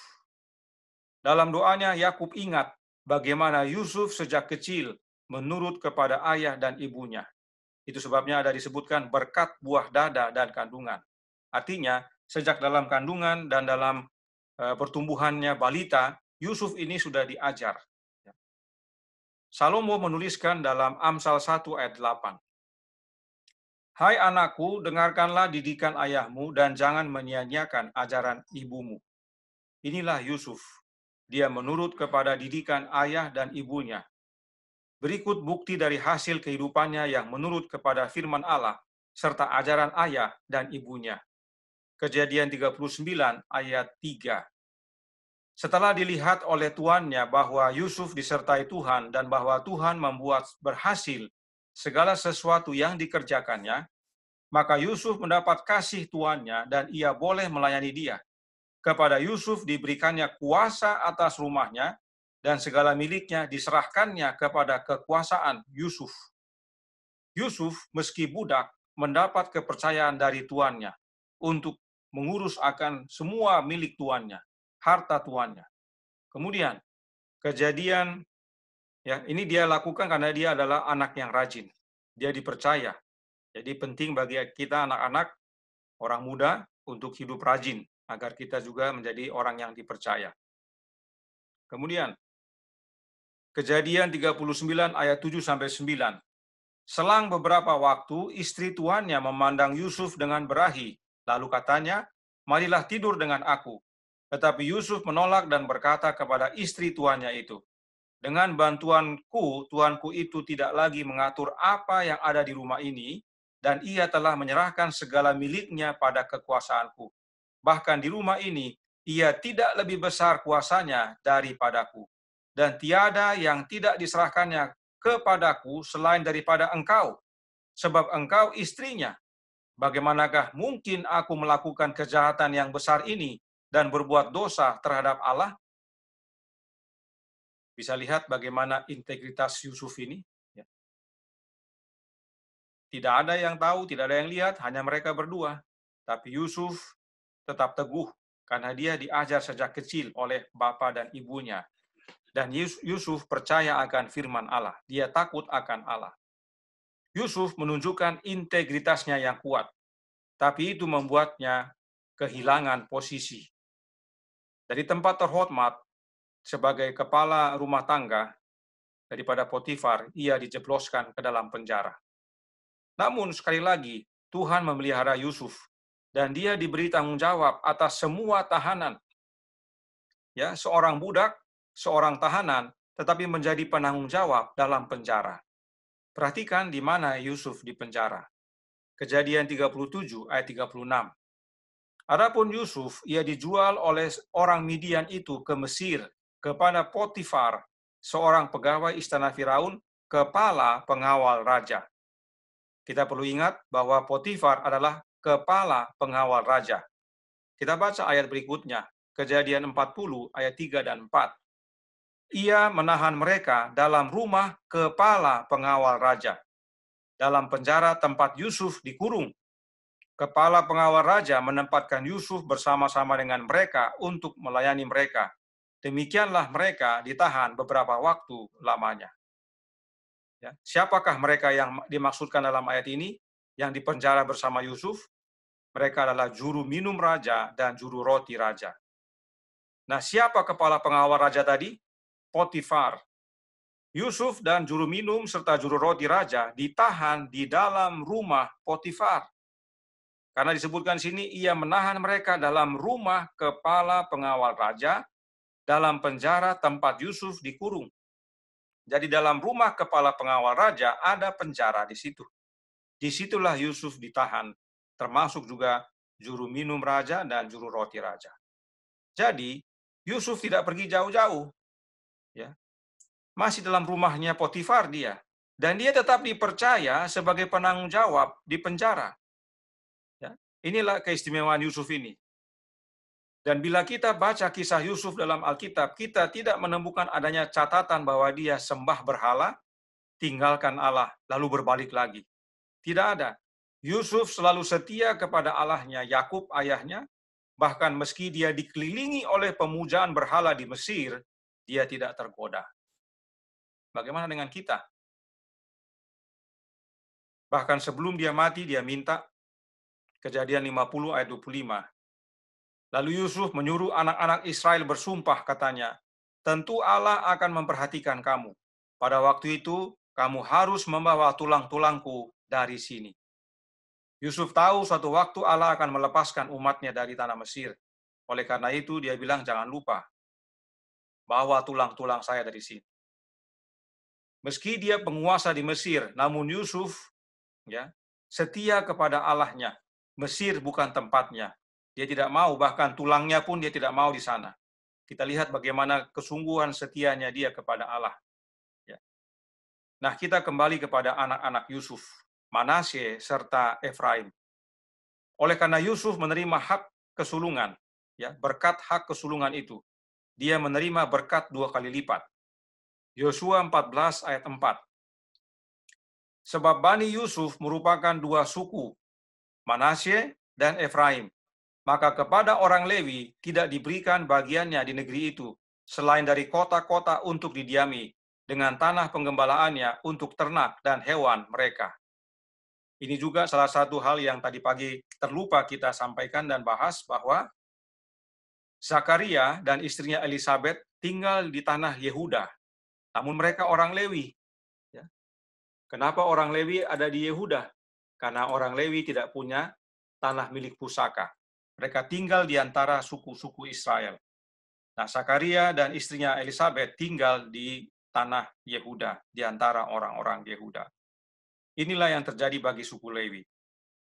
Dalam doanya Yakub ingat bagaimana Yusuf sejak kecil menurut kepada ayah dan ibunya. Itu sebabnya ada disebutkan berkat buah dada dan kandungan. Artinya, sejak dalam kandungan dan dalam pertumbuhannya balita, Yusuf ini sudah diajar. Salomo menuliskan dalam Amsal 1 ayat 8. Hai anakku, dengarkanlah didikan ayahmu dan jangan menyia-nyiakan ajaran ibumu. Inilah Yusuf. Dia menurut kepada didikan ayah dan ibunya. Berikut bukti dari hasil kehidupannya yang menurut kepada firman Allah, serta ajaran ayah dan ibunya. Kejadian 39 ayat 3. Setelah dilihat oleh tuannya bahwa Yusuf disertai Tuhan dan bahwa Tuhan membuat berhasil segala sesuatu yang dikerjakannya, maka Yusuf mendapat kasih tuannya dan ia boleh melayani dia. Kepada Yusuf diberikannya kuasa atas rumahnya, dan segala miliknya diserahkannya kepada kekuasaan Yusuf. Yusuf, meski budak, mendapat kepercayaan dari tuannya untuk mengurus akan semua milik tuannya, harta tuannya. Kemudian, kejadian, ya ini dia lakukan karena dia adalah anak yang rajin. Dia dipercaya. Jadi penting bagi kita anak-anak, orang muda, untuk hidup rajin, agar kita juga menjadi orang yang dipercaya. Kemudian, Kejadian 39 ayat 7-9. Selang beberapa waktu, istri tuannya memandang Yusuf dengan berahi. Lalu katanya, marilah tidur dengan aku. Tetapi Yusuf menolak dan berkata kepada istri tuannya itu, dengan bantuanku, tuanku itu tidak lagi mengatur apa yang ada di rumah ini, dan ia telah menyerahkan segala miliknya pada kekuasaanku. Bahkan di rumah ini, ia tidak lebih besar kuasanya daripadaku. Dan tiada yang tidak diserahkannya kepadaku selain daripada engkau, sebab engkau istrinya. Bagaimanakah mungkin aku melakukan kejahatan yang besar ini dan berbuat dosa terhadap Allah?" Bisa lihat bagaimana integritas Yusuf ini. Ya. Tidak ada yang tahu, tidak ada yang lihat, hanya mereka berdua. Tapi Yusuf tetap teguh karena dia diajar sejak kecil oleh bapa dan ibunya. Dan Yusuf percaya akan firman Allah. Dia takut akan Allah. Yusuf menunjukkan integritasnya yang kuat. Tapi itu membuatnya kehilangan posisi. Dari tempat terhormat sebagai kepala rumah tangga daripada Potifar, ia dijebloskan ke dalam penjara. Namun sekali lagi, Tuhan memelihara Yusuf dan dia diberi tanggung jawab atas semua tahanan. Ya, seorang budak, seorang tahanan, tetapi menjadi penanggung jawab dalam penjara. Perhatikan di mana Yusuf di penjara. Kejadian 37 ayat 36. Adapun Yusuf, ia dijual oleh orang Midian itu ke Mesir kepada Potifar, seorang pegawai istana Firaun, kepala pengawal raja. Kita perlu ingat bahwa Potifar adalah kepala pengawal raja. Kita baca ayat berikutnya, Kejadian 40 ayat 3 dan 4. Ia menahan mereka dalam rumah kepala pengawal raja, dalam penjara tempat Yusuf dikurung. Kepala pengawal raja menempatkan Yusuf bersama-sama dengan mereka untuk melayani mereka. Demikianlah mereka ditahan beberapa waktu lamanya. Ya, siapakah mereka yang dimaksudkan dalam ayat ini yang dipenjara bersama Yusuf? Mereka adalah juru minum raja dan juru roti raja. Nah, siapa kepala pengawal raja tadi? Potifar. Yusuf dan juru minum serta juru roti raja ditahan di dalam rumah Potifar. Karena disebutkan sini, ia menahan mereka dalam rumah kepala pengawal raja, dalam penjara tempat Yusuf dikurung. Jadi dalam rumah kepala pengawal raja ada penjara di situ. Disitulah Yusuf ditahan, termasuk juga juru minum raja dan juru roti raja. Jadi Yusuf tidak pergi jauh-jauh, ya, masih dalam rumahnya Potifar dia, dan dia tetap dipercaya sebagai penanggung jawab di penjara. Ya, inilah keistimewaan Yusuf ini. Dan bila kita baca kisah Yusuf dalam Alkitab, kita tidak menemukan adanya catatan bahwa dia sembah berhala, tinggalkan Allah, lalu berbalik lagi. Tidak ada. Yusuf selalu setia kepada Allahnya, Yakub ayahnya, bahkan meski dia dikelilingi oleh pemujaan berhala di Mesir, dia tidak tergoda. Bagaimana dengan kita? Bahkan sebelum dia mati, dia minta, Kejadian 50 ayat 25. Lalu Yusuf menyuruh anak-anak Israel bersumpah, katanya, "Tentu Allah akan memperhatikan kamu. Pada waktu itu, kamu harus membawa tulang-tulangku dari sini." Yusuf tahu suatu waktu Allah akan melepaskan umatnya dari tanah Mesir. Oleh karena itu, dia bilang, "Jangan lupa, bawa tulang-tulang saya dari sini." Meski dia penguasa di Mesir, namun Yusuf ya setia kepada Allahnya. Mesir bukan tempatnya. Dia tidak mau, bahkan tulangnya pun dia tidak mau di sana. Kita lihat bagaimana kesungguhan setianya dia kepada Allah. Ya. Nah, kita kembali kepada anak-anak Yusuf, Manasye serta Efraim. Oleh karena Yusuf menerima hak kesulungan, ya, berkat hak kesulungan itu, dia menerima berkat 2 kali lipat. Yosua 14 ayat 4. Sebab Bani Yusuf merupakan 2 suku, Manasye dan Efraim. Maka kepada orang Lewi tidak diberikan bagiannya di negeri itu, selain dari kota-kota untuk didiami, dengan tanah penggembalaannya untuk ternak dan hewan mereka. Ini juga salah satu hal yang tadi pagi terlupa kita sampaikan dan bahas, bahwa Zakaria dan istrinya Elisabeth tinggal di tanah Yehuda, namun mereka orang Lewi. Kenapa orang Lewi ada di Yehuda? Karena orang Lewi tidak punya tanah milik pusaka. Mereka tinggal di antara suku-suku Israel. Nah, Zakaria dan istrinya Elisabeth tinggal di tanah Yehuda, di antara orang-orang Yehuda. Inilah yang terjadi bagi suku Lewi.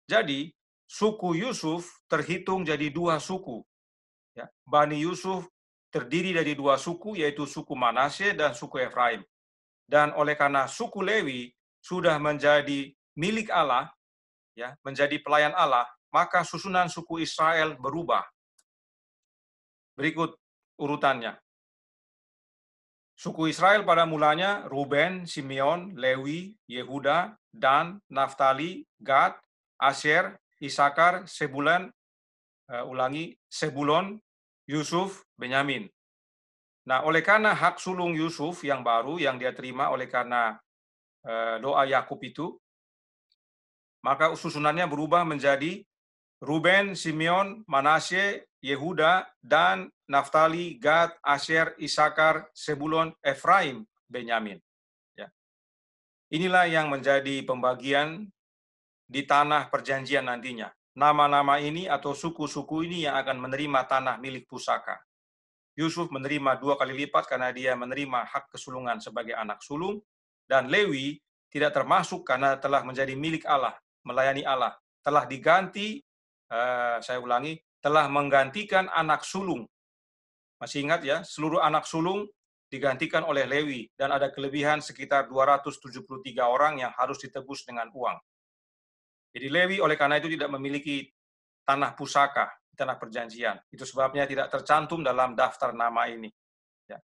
Jadi, suku Yusuf terhitung jadi 2 suku. Ya, Bani Yusuf terdiri dari 2 suku, yaitu suku Manasye dan suku Efraim. dan oleh karena suku Lewi sudah menjadi milik Allah, ya, menjadi pelayan Allah, maka susunan suku Israel berubah. Berikut urutannya. Suku Israel pada mulanya Ruben, Simeon, Lewi, Yehuda, Dan, Naftali, Gad, Asyer, Isakar, Sebulon, Yusuf, Benyamin. Nah, oleh karena hak sulung Yusuf yang baru yang dia terima oleh karena doa Yakub itu, maka susunannya berubah menjadi Ruben, Simeon, Manasye, Yehuda, Dan, Naftali, Gad, Asyer, Isakar, Sebulon, Efraim, Benyamin. Ya. Inilah yang menjadi pembagian di tanah perjanjian nantinya. Nama-nama ini atau suku-suku ini yang akan menerima tanah milik pusaka. Yusuf menerima 2 kali lipat karena dia menerima hak kesulungan sebagai anak sulung, dan Lewi tidak termasuk karena telah menjadi milik Allah, melayani Allah, telah diganti, telah menggantikan anak sulung. Masih ingat ya, seluruh anak sulung digantikan oleh Lewi, dan ada kelebihan sekitar 273 orang yang harus ditebus dengan uang. Jadi Lewi oleh karena itu tidak memiliki tanah pusaka, tanah perjanjian. Itu sebabnya tidak tercantum dalam daftar nama ini. Ya.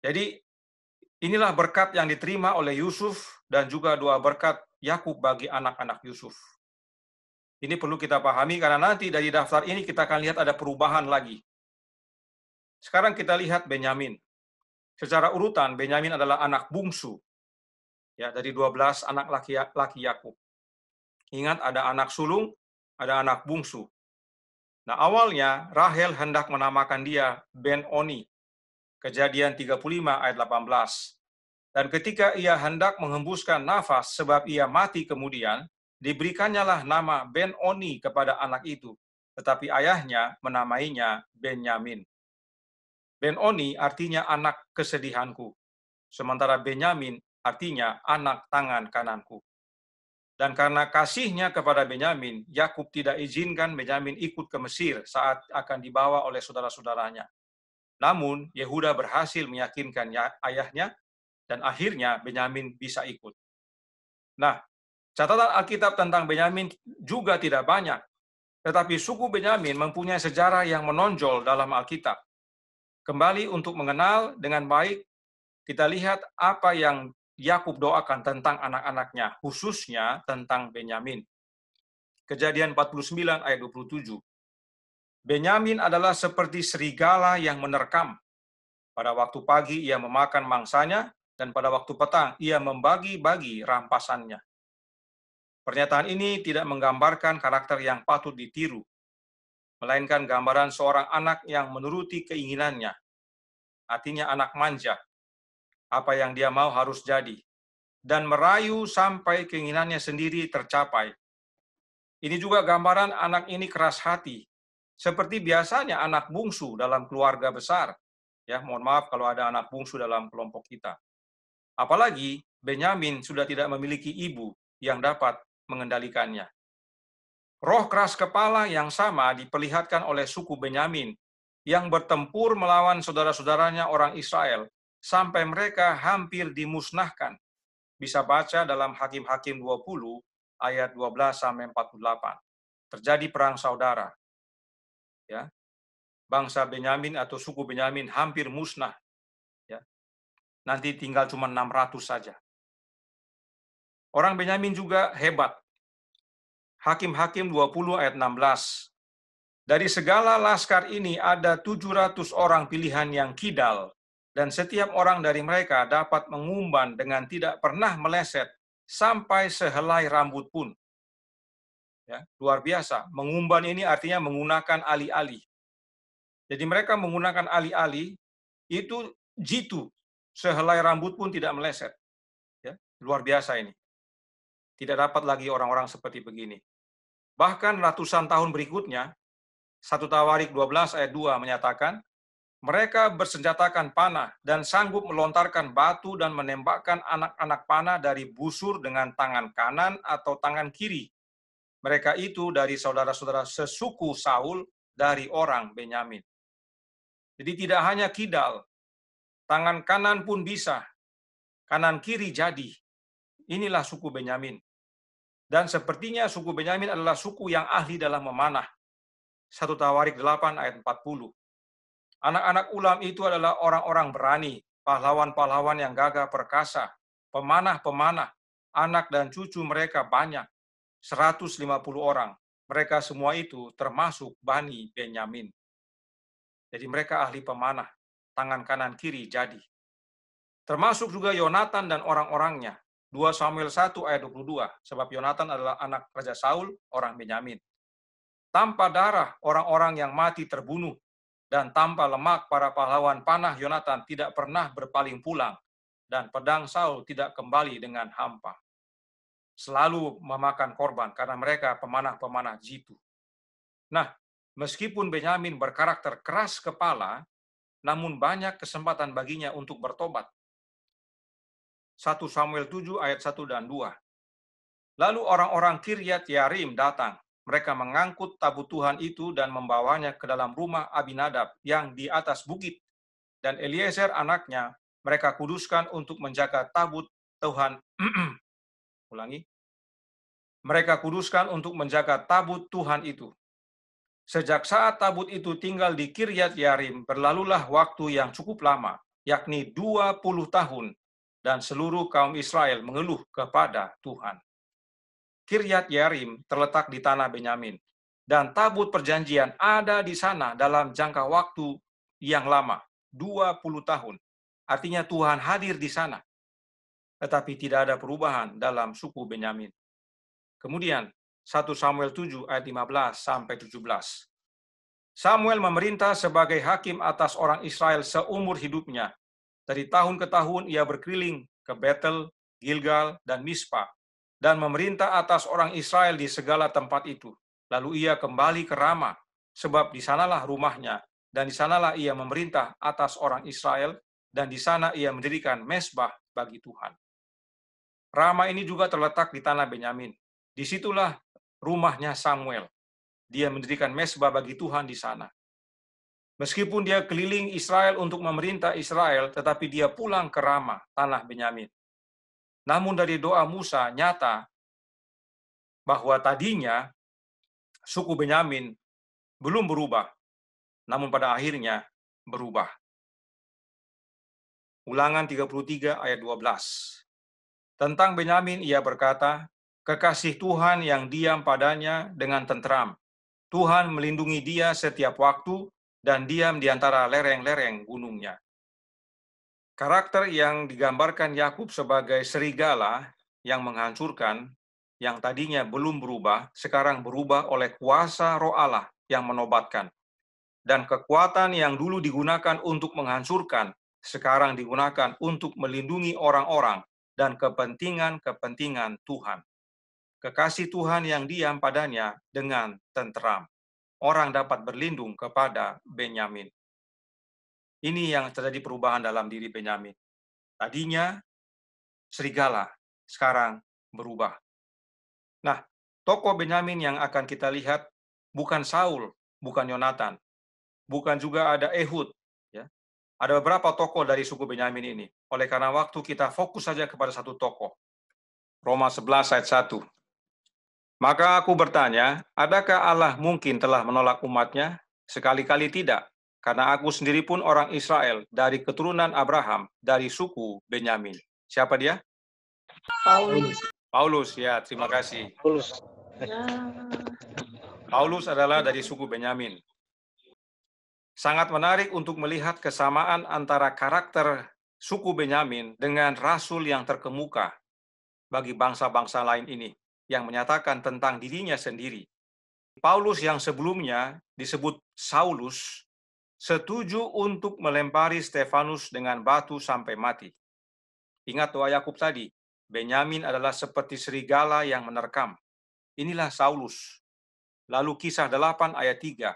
Jadi inilah berkat yang diterima oleh Yusuf dan juga doa berkat Yakub bagi anak-anak Yusuf. Ini perlu kita pahami karena nanti dari daftar ini kita akan lihat ada perubahan lagi. Sekarang kita lihat Benyamin. Secara urutan Benyamin adalah anak bungsu, ya, dari 12 anak laki Yakub. Ingat, ada anak sulung, ada anak bungsu. Nah, awalnya Rahel hendak menamakan dia Ben-Oni. Kejadian 35 ayat 18. Dan ketika ia hendak menghembuskan nafas sebab ia mati kemudian, diberikannya nama Ben-Oni kepada anak itu, tetapi ayahnya menamainya Benyamin. Ben-Oni artinya anak kesedihanku, sementara Benyamin artinya anak tangan kananku. Dan karena kasihnya kepada Benyamin, Yakub tidak izinkan Benyamin ikut ke Mesir saat akan dibawa oleh saudara-saudaranya. Namun, Yehuda berhasil meyakinkan ayahnya, dan akhirnya Benyamin bisa ikut. Nah, catatan Alkitab tentang Benyamin juga tidak banyak, tetapi suku Benyamin mempunyai sejarah yang menonjol dalam Alkitab. Kembali untuk mengenal dengan baik, kita lihat apa yang Yakub doakan tentang anak-anaknya, khususnya tentang Benyamin. Kejadian 49 ayat 27. Benyamin adalah seperti serigala yang menerkam. Pada waktu pagi ia memakan mangsanya, dan pada waktu petang ia membagi-bagi rampasannya. Pernyataan ini tidak menggambarkan karakter yang patut ditiru, melainkan gambaran seorang anak yang menuruti keinginannya. Artinya anak manja. Apa yang dia mau harus jadi, dan merayu sampai keinginannya sendiri tercapai. Ini juga gambaran anak ini keras hati, seperti biasanya anak bungsu dalam keluarga besar. Ya, mohon maaf kalau ada anak bungsu dalam kelompok kita. Apalagi Benyamin sudah tidak memiliki ibu yang dapat mengendalikannya. Roh keras kepala yang sama diperlihatkan oleh suku Benyamin yang bertempur melawan saudara-saudaranya orang Israel sampai mereka hampir dimusnahkan. Bisa baca dalam Hakim-Hakim 20 ayat 12 sampai 48. Terjadi perang saudara. Ya. Bangsa Benyamin atau suku Benyamin hampir musnah. Ya. Nanti tinggal cuma 600 saja. Orang Benyamin juga hebat. Hakim-Hakim 20 ayat 16. Dari segala laskar ini ada 700 orang pilihan yang kidal, dan setiap orang dari mereka dapat mengumban dengan tidak pernah meleset sampai sehelai rambut pun. Ya, luar biasa. Mengumban ini artinya menggunakan alih-alih. Jadi mereka menggunakan alih-alih, itu jitu, sehelai rambut pun tidak meleset. Ya, luar biasa ini. Tidak dapat lagi orang-orang seperti begini. Bahkan ratusan tahun berikutnya, 1 Tawarik 12 ayat 2 menyatakan, mereka bersenjatakan panah dan sanggup melontarkan batu dan menembakkan anak-anak panah dari busur dengan tangan kanan atau tangan kiri. Mereka itu dari saudara-saudara sesuku Saul dari orang Benyamin. Jadi tidak hanya kidal, tangan kanan pun bisa. kanan kiri jadi. Inilah suku Benyamin. Dan sepertinya suku Benyamin adalah suku yang ahli dalam memanah. 1 Tawarik 8 ayat 40. Anak-anak Ulam itu adalah orang-orang berani, pahlawan-pahlawan yang gagah perkasa, pemanah-pemanah, anak dan cucu mereka banyak, 150 orang. Mereka semua itu termasuk Bani Benyamin. Jadi mereka ahli pemanah, tangan kanan kiri jadi. Termasuk juga Yonatan dan orang-orangnya. 2 Samuel 1 ayat 22, sebab Yonatan adalah anak Raja Saul, orang Benyamin. Tanpa darah, orang-orang yang mati terbunuh, dan tanpa lemak, para pahlawan panah Yonatan tidak pernah berpaling pulang, dan pedang Saul tidak kembali dengan hampa. Selalu memakan korban, karena mereka pemanah-pemanah jitu. Nah, meskipun Benyamin berkarakter keras kepala, namun banyak kesempatan baginya untuk bertobat. 1 Samuel 7 ayat 1 dan 2. Lalu orang-orang Kiryat Yarim datang. Mereka mengangkut tabut Tuhan itu dan membawanya ke dalam rumah Abinadab yang di atas bukit. Dan Eliezer anaknya mereka kuduskan untuk menjaga tabut Tuhan. Ulangi. Mereka kuduskan untuk menjaga tabut Tuhan itu. Sejak saat tabut itu tinggal di Kiryat Yarim, berlalulah waktu yang cukup lama, yakni 20 tahun, dan seluruh kaum Israel mengeluh kepada Tuhan. Kiryat Yarim terletak di tanah Benyamin, dan tabut perjanjian ada di sana dalam jangka waktu yang lama, 20 tahun. Artinya Tuhan hadir di sana, tetapi tidak ada perubahan dalam suku Benyamin. Kemudian 1 Samuel 7 ayat 15 sampai 17. Samuel memerintah sebagai hakim atas orang Israel seumur hidupnya. Dari tahun ke tahun ia berkeliling ke Betel, Gilgal, dan Mispa, dan memerintah atas orang Israel di segala tempat itu. Lalu ia kembali ke Rama, sebab di sanalah rumahnya, dan di sanalah ia memerintah atas orang Israel, dan di sana ia mendirikan mezbah bagi Tuhan. Rama ini juga terletak di tanah Benyamin. Disitulah rumahnya Samuel. Dia mendirikan mezbah bagi Tuhan di sana. Meskipun dia keliling Israel untuk memerintah Israel, tetapi dia pulang ke Rama, tanah Benyamin. Namun dari doa Musa nyata bahwa tadinya suku Benyamin belum berubah, namun pada akhirnya berubah. Ulangan 33 ayat 12. Tentang Benyamin ia berkata, kekasih Tuhan yang diam padanya dengan tentram. Tuhan melindungi dia setiap waktu dan diam di antara lereng-lereng gunungnya. Karakter yang digambarkan Yakub sebagai serigala yang menghancurkan, yang tadinya belum berubah, sekarang berubah oleh kuasa Roh Allah yang menobatkan. Dan kekuatan yang dulu digunakan untuk menghancurkan, sekarang digunakan untuk melindungi orang-orang dan kepentingan-kepentingan Tuhan. Kekasih Tuhan yang diam padanya dengan tenteram. Orang dapat berlindung kepada Benyamin. Ini yang terjadi perubahan dalam diri Benyamin. Tadinya serigala, sekarang berubah. Nah, tokoh Benyamin yang akan kita lihat bukan Saul, bukan Yonatan, bukan juga ada Ehud. Ya. Ada beberapa tokoh dari suku Benyamin ini. Oleh karena waktu kita fokus saja kepada satu tokoh. Roma 11 ayat 1. Maka aku bertanya, adakah Allah mungkin telah menolak umatnya? Sekali-kali tidak, karena aku sendiri pun orang Israel, dari keturunan Abraham, dari suku Benyamin. Siapa dia? Paulus. Paulus, ya, terima kasih. Paulus adalah dari suku Benyamin. Sangat menarik untuk melihat kesamaan antara karakter suku Benyamin dengan rasul yang terkemuka bagi bangsa-bangsa lain ini, yang menyatakan tentang dirinya sendiri. Paulus yang sebelumnya disebut Saulus, setuju untuk melempari Stefanus dengan batu sampai mati. Ingat doa Yakub tadi, Benyamin adalah seperti serigala yang menerkam. Inilah Saulus. Lalu kisah 8 ayat 3.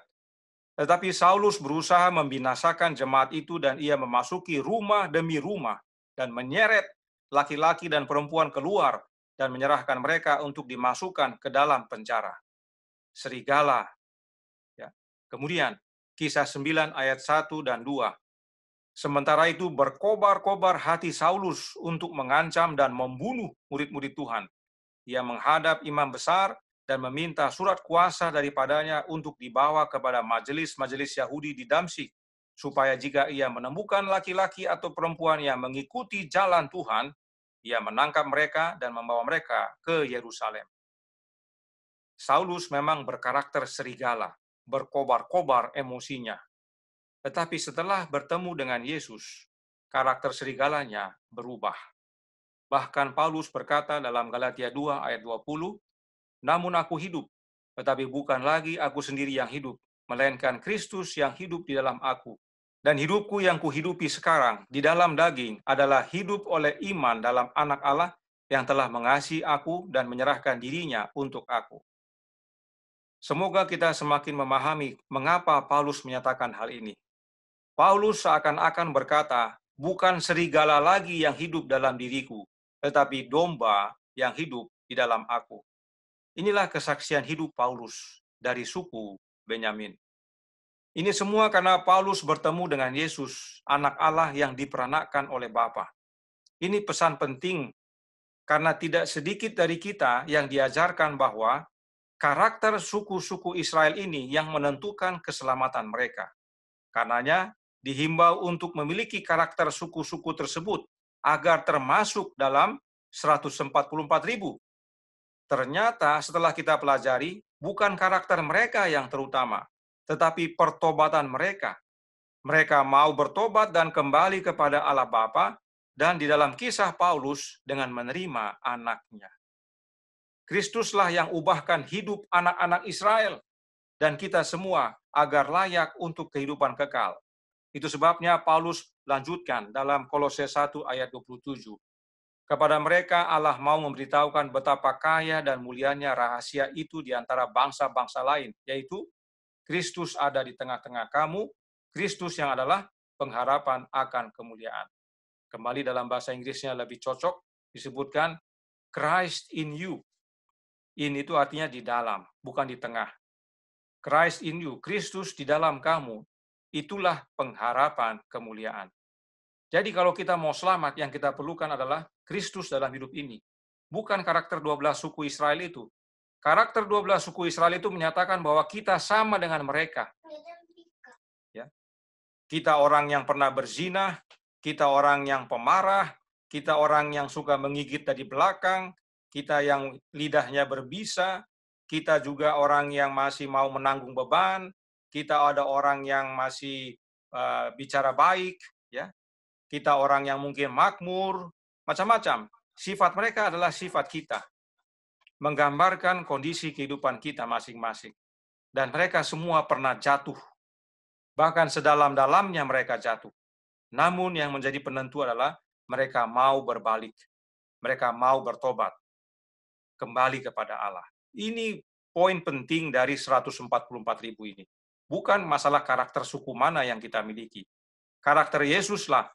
Tetapi Saulus berusaha membinasakan jemaat itu dan ia memasuki rumah demi rumah dan menyeret laki-laki dan perempuan keluar dan menyerahkan mereka untuk dimasukkan ke dalam penjara. Serigala. Ya. Kemudian kisah 9 ayat 1 dan 2. Sementara itu berkobar-kobar hati Saulus untuk mengancam dan membunuh murid-murid Tuhan. Ia menghadap imam besar dan meminta surat kuasa daripadanya untuk dibawa kepada majelis-majelis Yahudi di Damsyik, supaya jika ia menemukan laki-laki atau perempuan yang mengikuti jalan Tuhan, ia menangkap mereka dan membawa mereka ke Yerusalem. Saulus memang berkarakter serigala, berkobar-kobar emosinya. Tetapi setelah bertemu dengan Yesus, karakter serigalanya berubah. Bahkan Paulus berkata dalam Galatia 2 ayat 20, "Namun aku hidup, tetapi bukan lagi aku sendiri yang hidup, melainkan Kristus yang hidup di dalam aku. Dan hidupku yang kuhidupi sekarang di dalam daging adalah hidup oleh iman dalam Anak Allah yang telah mengasihi aku dan menyerahkan dirinya untuk aku." Semoga kita semakin memahami mengapa Paulus menyatakan hal ini. Paulus seakan-akan berkata, bukan serigala lagi yang hidup dalam diriku, tetapi domba yang hidup di dalam aku. Inilah kesaksian hidup Paulus dari suku Benyamin. Ini semua karena Paulus bertemu dengan Yesus, anak Allah yang diperanakkan oleh Bapa. Ini pesan penting karena tidak sedikit dari kita yang diajarkan bahwa karakter suku-suku Israel ini yang menentukan keselamatan mereka. Karenanya, dihimbau untuk memiliki karakter suku-suku tersebut agar termasuk dalam 144.000. Ternyata setelah kita pelajari, bukan karakter mereka yang terutama, tetapi pertobatan mereka. Mereka mau bertobat dan kembali kepada Allah Bapa, dan di dalam kisah Paulus dengan menerima anaknya. Kristuslah yang ubahkan hidup anak-anak Israel dan kita semua agar layak untuk kehidupan kekal. Itu sebabnya Paulus lanjutkan dalam Kolose 1 ayat 27. Kepada mereka Allah mau memberitahukan betapa kaya dan mulianya rahasia itu di antara bangsa-bangsa lain, yaitu Kristus ada di tengah-tengah kamu, Kristus yang adalah pengharapan akan kemuliaan. Kembali dalam bahasa Inggrisnya lebih cocok, disebutkan Christ in you. In itu artinya di dalam, bukan di tengah. Christ in you, Kristus di dalam kamu, itulah pengharapan kemuliaan. Jadi kalau kita mau selamat, yang kita perlukan adalah Kristus dalam hidup ini. Bukan karakter 12 suku Israel itu. Karakter 12 suku Israel itu menyatakan bahwa kita sama dengan mereka. Ya. Kita orang yang pernah berzina, kita orang yang pemarah, kita orang yang suka menggigit dari belakang, kita yang lidahnya berbisa, kita juga orang yang masih mau menanggung beban, kita ada orang yang masih bicara baik, ya. Kita orang yang mungkin makmur, macam-macam. Sifat mereka adalah sifat kita. Menggambarkan kondisi kehidupan kita masing-masing. Dan mereka semua pernah jatuh. Bahkan sedalam-dalamnya mereka jatuh. Namun yang menjadi penentu adalah mereka mau berbalik. Mereka mau bertobat. Kembali kepada Allah. Ini poin penting dari 144.000 ini. Bukan masalah karakter suku mana yang kita miliki. Karakter Yesuslah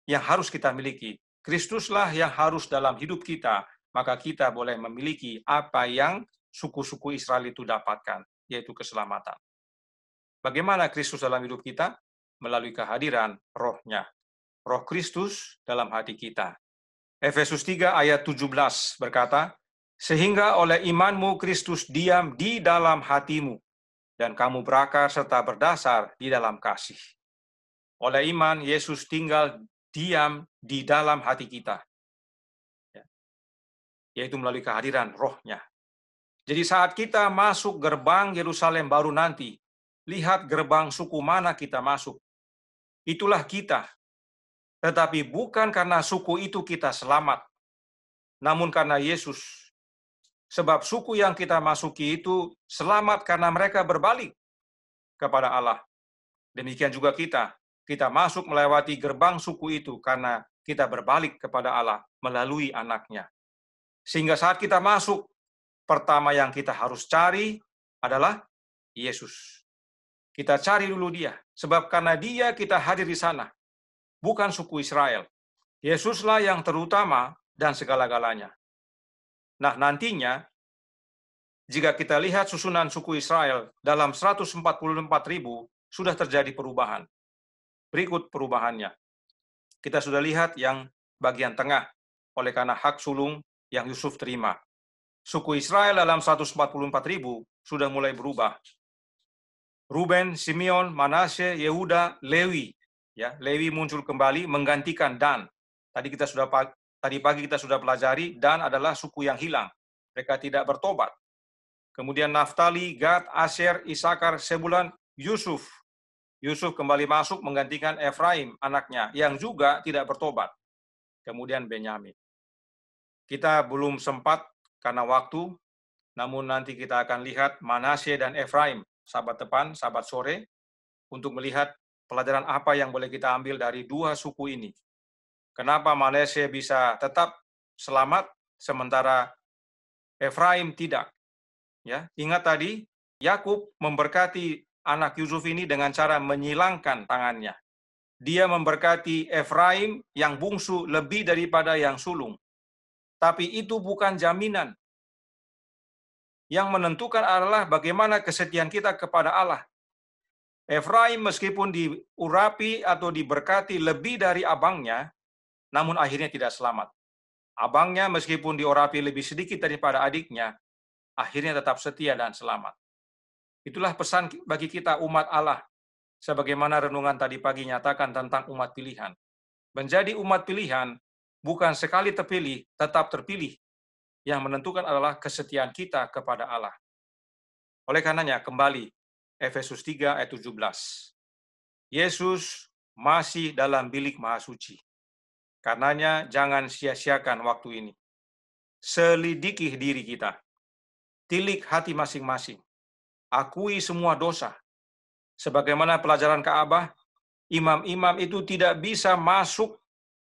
yang harus kita miliki. Kristuslah yang harus dalam hidup kita, maka kita boleh memiliki apa yang suku-suku Israel itu dapatkan, yaitu keselamatan. Bagaimana Kristus dalam hidup kita? Melalui kehadiran Roh-Nya. Roh Kristus dalam hati kita. Efesus 3 ayat 17 berkata, sehingga oleh imanmu Kristus diam di dalam hatimu, dan kamu berakar serta berdasar di dalam kasih. Oleh iman, Yesus tinggal diam di dalam hati kita, yaitu melalui kehadiran Roh-Nya. Jadi saat kita masuk gerbang Yerusalem baru nanti, lihat gerbang suku mana kita masuk. Itulah kita. Tetapi bukan karena suku itu kita selamat, namun karena Yesus. Sebab suku yang kita masuki itu selamat karena mereka berbalik kepada Allah. Demikian juga kita. Kita masuk melewati gerbang suku itu karena kita berbalik kepada Allah melalui anaknya. Sehingga saat kita masuk, pertama yang kita harus cari adalah Yesus. Kita cari dulu dia. Sebab karena dia kita hadir di sana. Bukan suku Israel. Yesuslah yang terutama dan segala-galanya. Nah nantinya, jika kita lihat susunan suku Israel dalam 144.000, sudah terjadi perubahan. Berikut perubahannya. Kita sudah lihat yang bagian tengah, oleh karena hak sulung yang Yusuf terima. Suku Israel dalam 144.000 sudah mulai berubah. Ruben, Simeon, Manasye, Yehuda, Lewi. Ya, Lewi muncul kembali menggantikan Dan. Tadi pagi kita sudah pelajari, Dan adalah suku yang hilang. Mereka tidak bertobat. Kemudian Naftali, Gad, Asher, Isakar, Sebulan, Yusuf. Yusuf kembali masuk menggantikan Efraim, anaknya, yang juga tidak bertobat. Kemudian Benyamin. Kita belum sempat karena waktu, namun nanti kita akan lihat Manasye dan Efraim, sahabat depan, sahabat sore, untuk melihat pelajaran apa yang boleh kita ambil dari dua suku ini. Kenapa Manasye bisa tetap selamat, sementara Efraim tidak. Ya, ingat tadi, Yakub memberkati anak Yusuf ini dengan cara menyilangkan tangannya. Dia memberkati Efraim yang bungsu lebih daripada yang sulung. Tapi itu bukan jaminan. Yang menentukan adalah bagaimana kesetiaan kita kepada Allah. Efraim meskipun diurapi atau diberkati lebih dari abangnya, namun akhirnya tidak selamat. Abangnya meskipun diurapi lebih sedikit daripada adiknya, akhirnya tetap setia dan selamat. Itulah pesan bagi kita umat Allah, sebagaimana renungan tadi pagi nyatakan tentang umat pilihan. Menjadi umat pilihan, bukan sekali terpilih, tetap terpilih. Yang menentukan adalah kesetiaan kita kepada Allah. Oleh karenanya, kembali, Efesus 3 ayat 17. Yesus masih dalam bilik maha suci. Karenanya jangan sia-siakan waktu ini. Selidiki diri kita. Tilik hati masing-masing. Akui semua dosa. Sebagaimana pelajaran Ka'bah, imam-imam itu tidak bisa masuk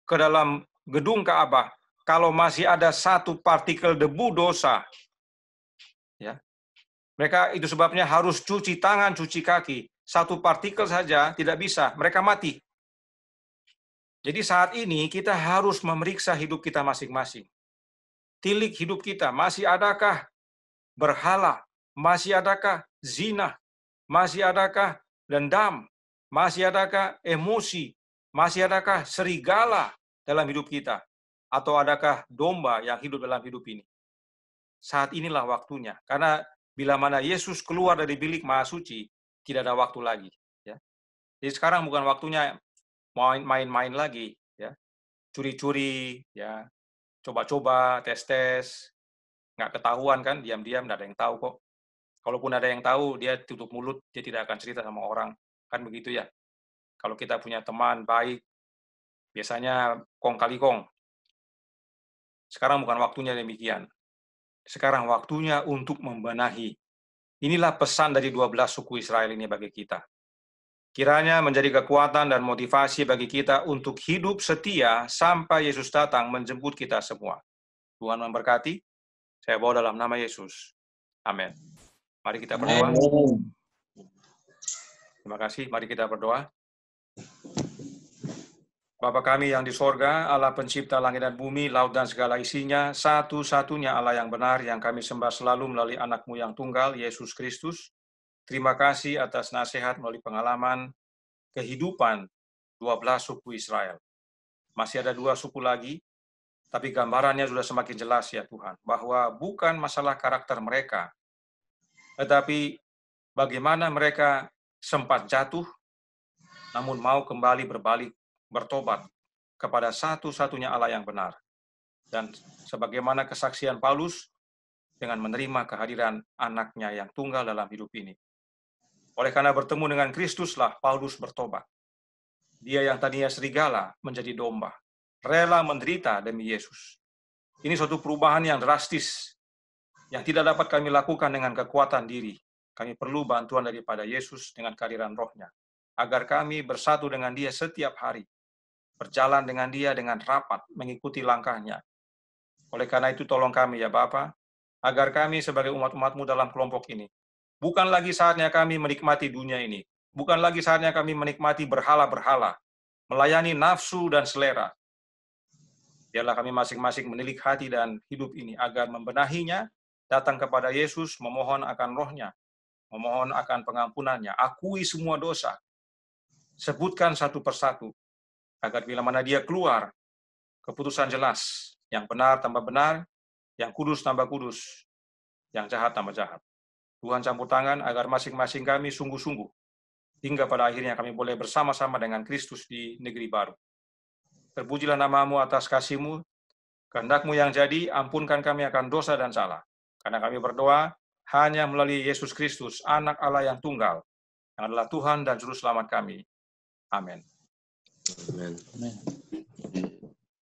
ke dalam gedung Ka'bah kalau masih ada satu partikel debu dosa. Ya. Mereka itu sebabnya harus cuci tangan, cuci kaki. Satu partikel saja tidak bisa, mereka mati. Jadi saat ini kita harus memeriksa hidup kita masing-masing. Tilik hidup kita, masih adakah berhala? Masih adakah zina? Masih adakah dendam? Masih adakah emosi? Masih adakah serigala dalam hidup kita? Atau adakah domba yang hidup dalam hidup ini? Saat inilah waktunya. Karena bila mana Yesus keluar dari bilik maha suci, tidak ada waktu lagi. Ya. Jadi sekarang bukan waktunya main-main lagi. Ya. Curi-curi, ya, coba-coba, tes-tes. Nggak ketahuan kan, diam-diam, nggak ada yang tahu kok. Kalaupun ada yang tahu, dia tutup mulut, dia tidak akan cerita sama orang. Kan begitu ya. Kalau kita punya teman baik, biasanya kong kali kong. Sekarang bukan waktunya demikian. Sekarang waktunya untuk membenahi. Inilah pesan dari 12 suku Israel ini bagi kita. Kiranya menjadi kekuatan dan motivasi bagi kita untuk hidup setia sampai Yesus datang menjemput kita semua. Tuhan memberkati. Saya bawa dalam nama Yesus. Amin. Mari kita berdoa. Terima kasih. Mari kita berdoa. Bapa kami yang di sorga, Allah pencipta langit dan bumi, laut dan segala isinya, satu-satunya Allah yang benar yang kami sembah selalu melalui anak-Mu yang tunggal, Yesus Kristus. Terima kasih atas nasihat melalui pengalaman kehidupan 12 suku Israel. Masih ada 2 suku lagi, tapi gambarannya sudah semakin jelas ya Tuhan, bahwa bukan masalah karakter mereka, tetapi bagaimana mereka sempat jatuh, namun mau kembali berbalik, bertobat kepada satu-satunya Allah yang benar. Dan sebagaimana kesaksian Paulus dengan menerima kehadiran anaknya yang tunggal dalam hidup ini. Oleh karena bertemu dengan Kristuslah Paulus bertobat. Dia yang tadinya serigala menjadi domba. Rela menderita demi Yesus. Ini suatu perubahan yang drastis, yang tidak dapat kami lakukan dengan kekuatan diri. Kami perlu bantuan daripada Yesus dengan kehadiran Roh-Nya, agar kami bersatu dengan Dia setiap hari, berjalan dengan Dia dengan rapat, mengikuti langkahnya. Oleh karena itu tolong kami ya Bapa, agar kami sebagai umat-umat-Mu dalam kelompok ini, bukan lagi saatnya kami menikmati dunia ini, bukan lagi saatnya kami menikmati berhala-berhala, melayani nafsu dan selera. Biarlah kami masing-masing menilik hati dan hidup ini, agar membenahinya, datang kepada Yesus, memohon akan Roh-Nya, memohon akan pengampunannya, akui semua dosa, Sebutkan satu persatu, agar bila mana dia keluar, keputusan jelas, yang benar tambah benar, yang kudus tambah kudus, yang jahat tambah jahat. Tuhan campur tangan agar masing-masing kami sungguh-sungguh, hingga pada akhirnya kami boleh bersama-sama dengan Kristus di negeri baru. Terpujilah nama-Mu atas kasih-Mu, kehendak-Mu yang jadi, ampunkan kami akan dosa dan salah. Karena kami berdoa hanya melalui Yesus Kristus, Anak Allah yang tunggal, yang adalah Tuhan dan Juru Selamat kami. Amin. Amen.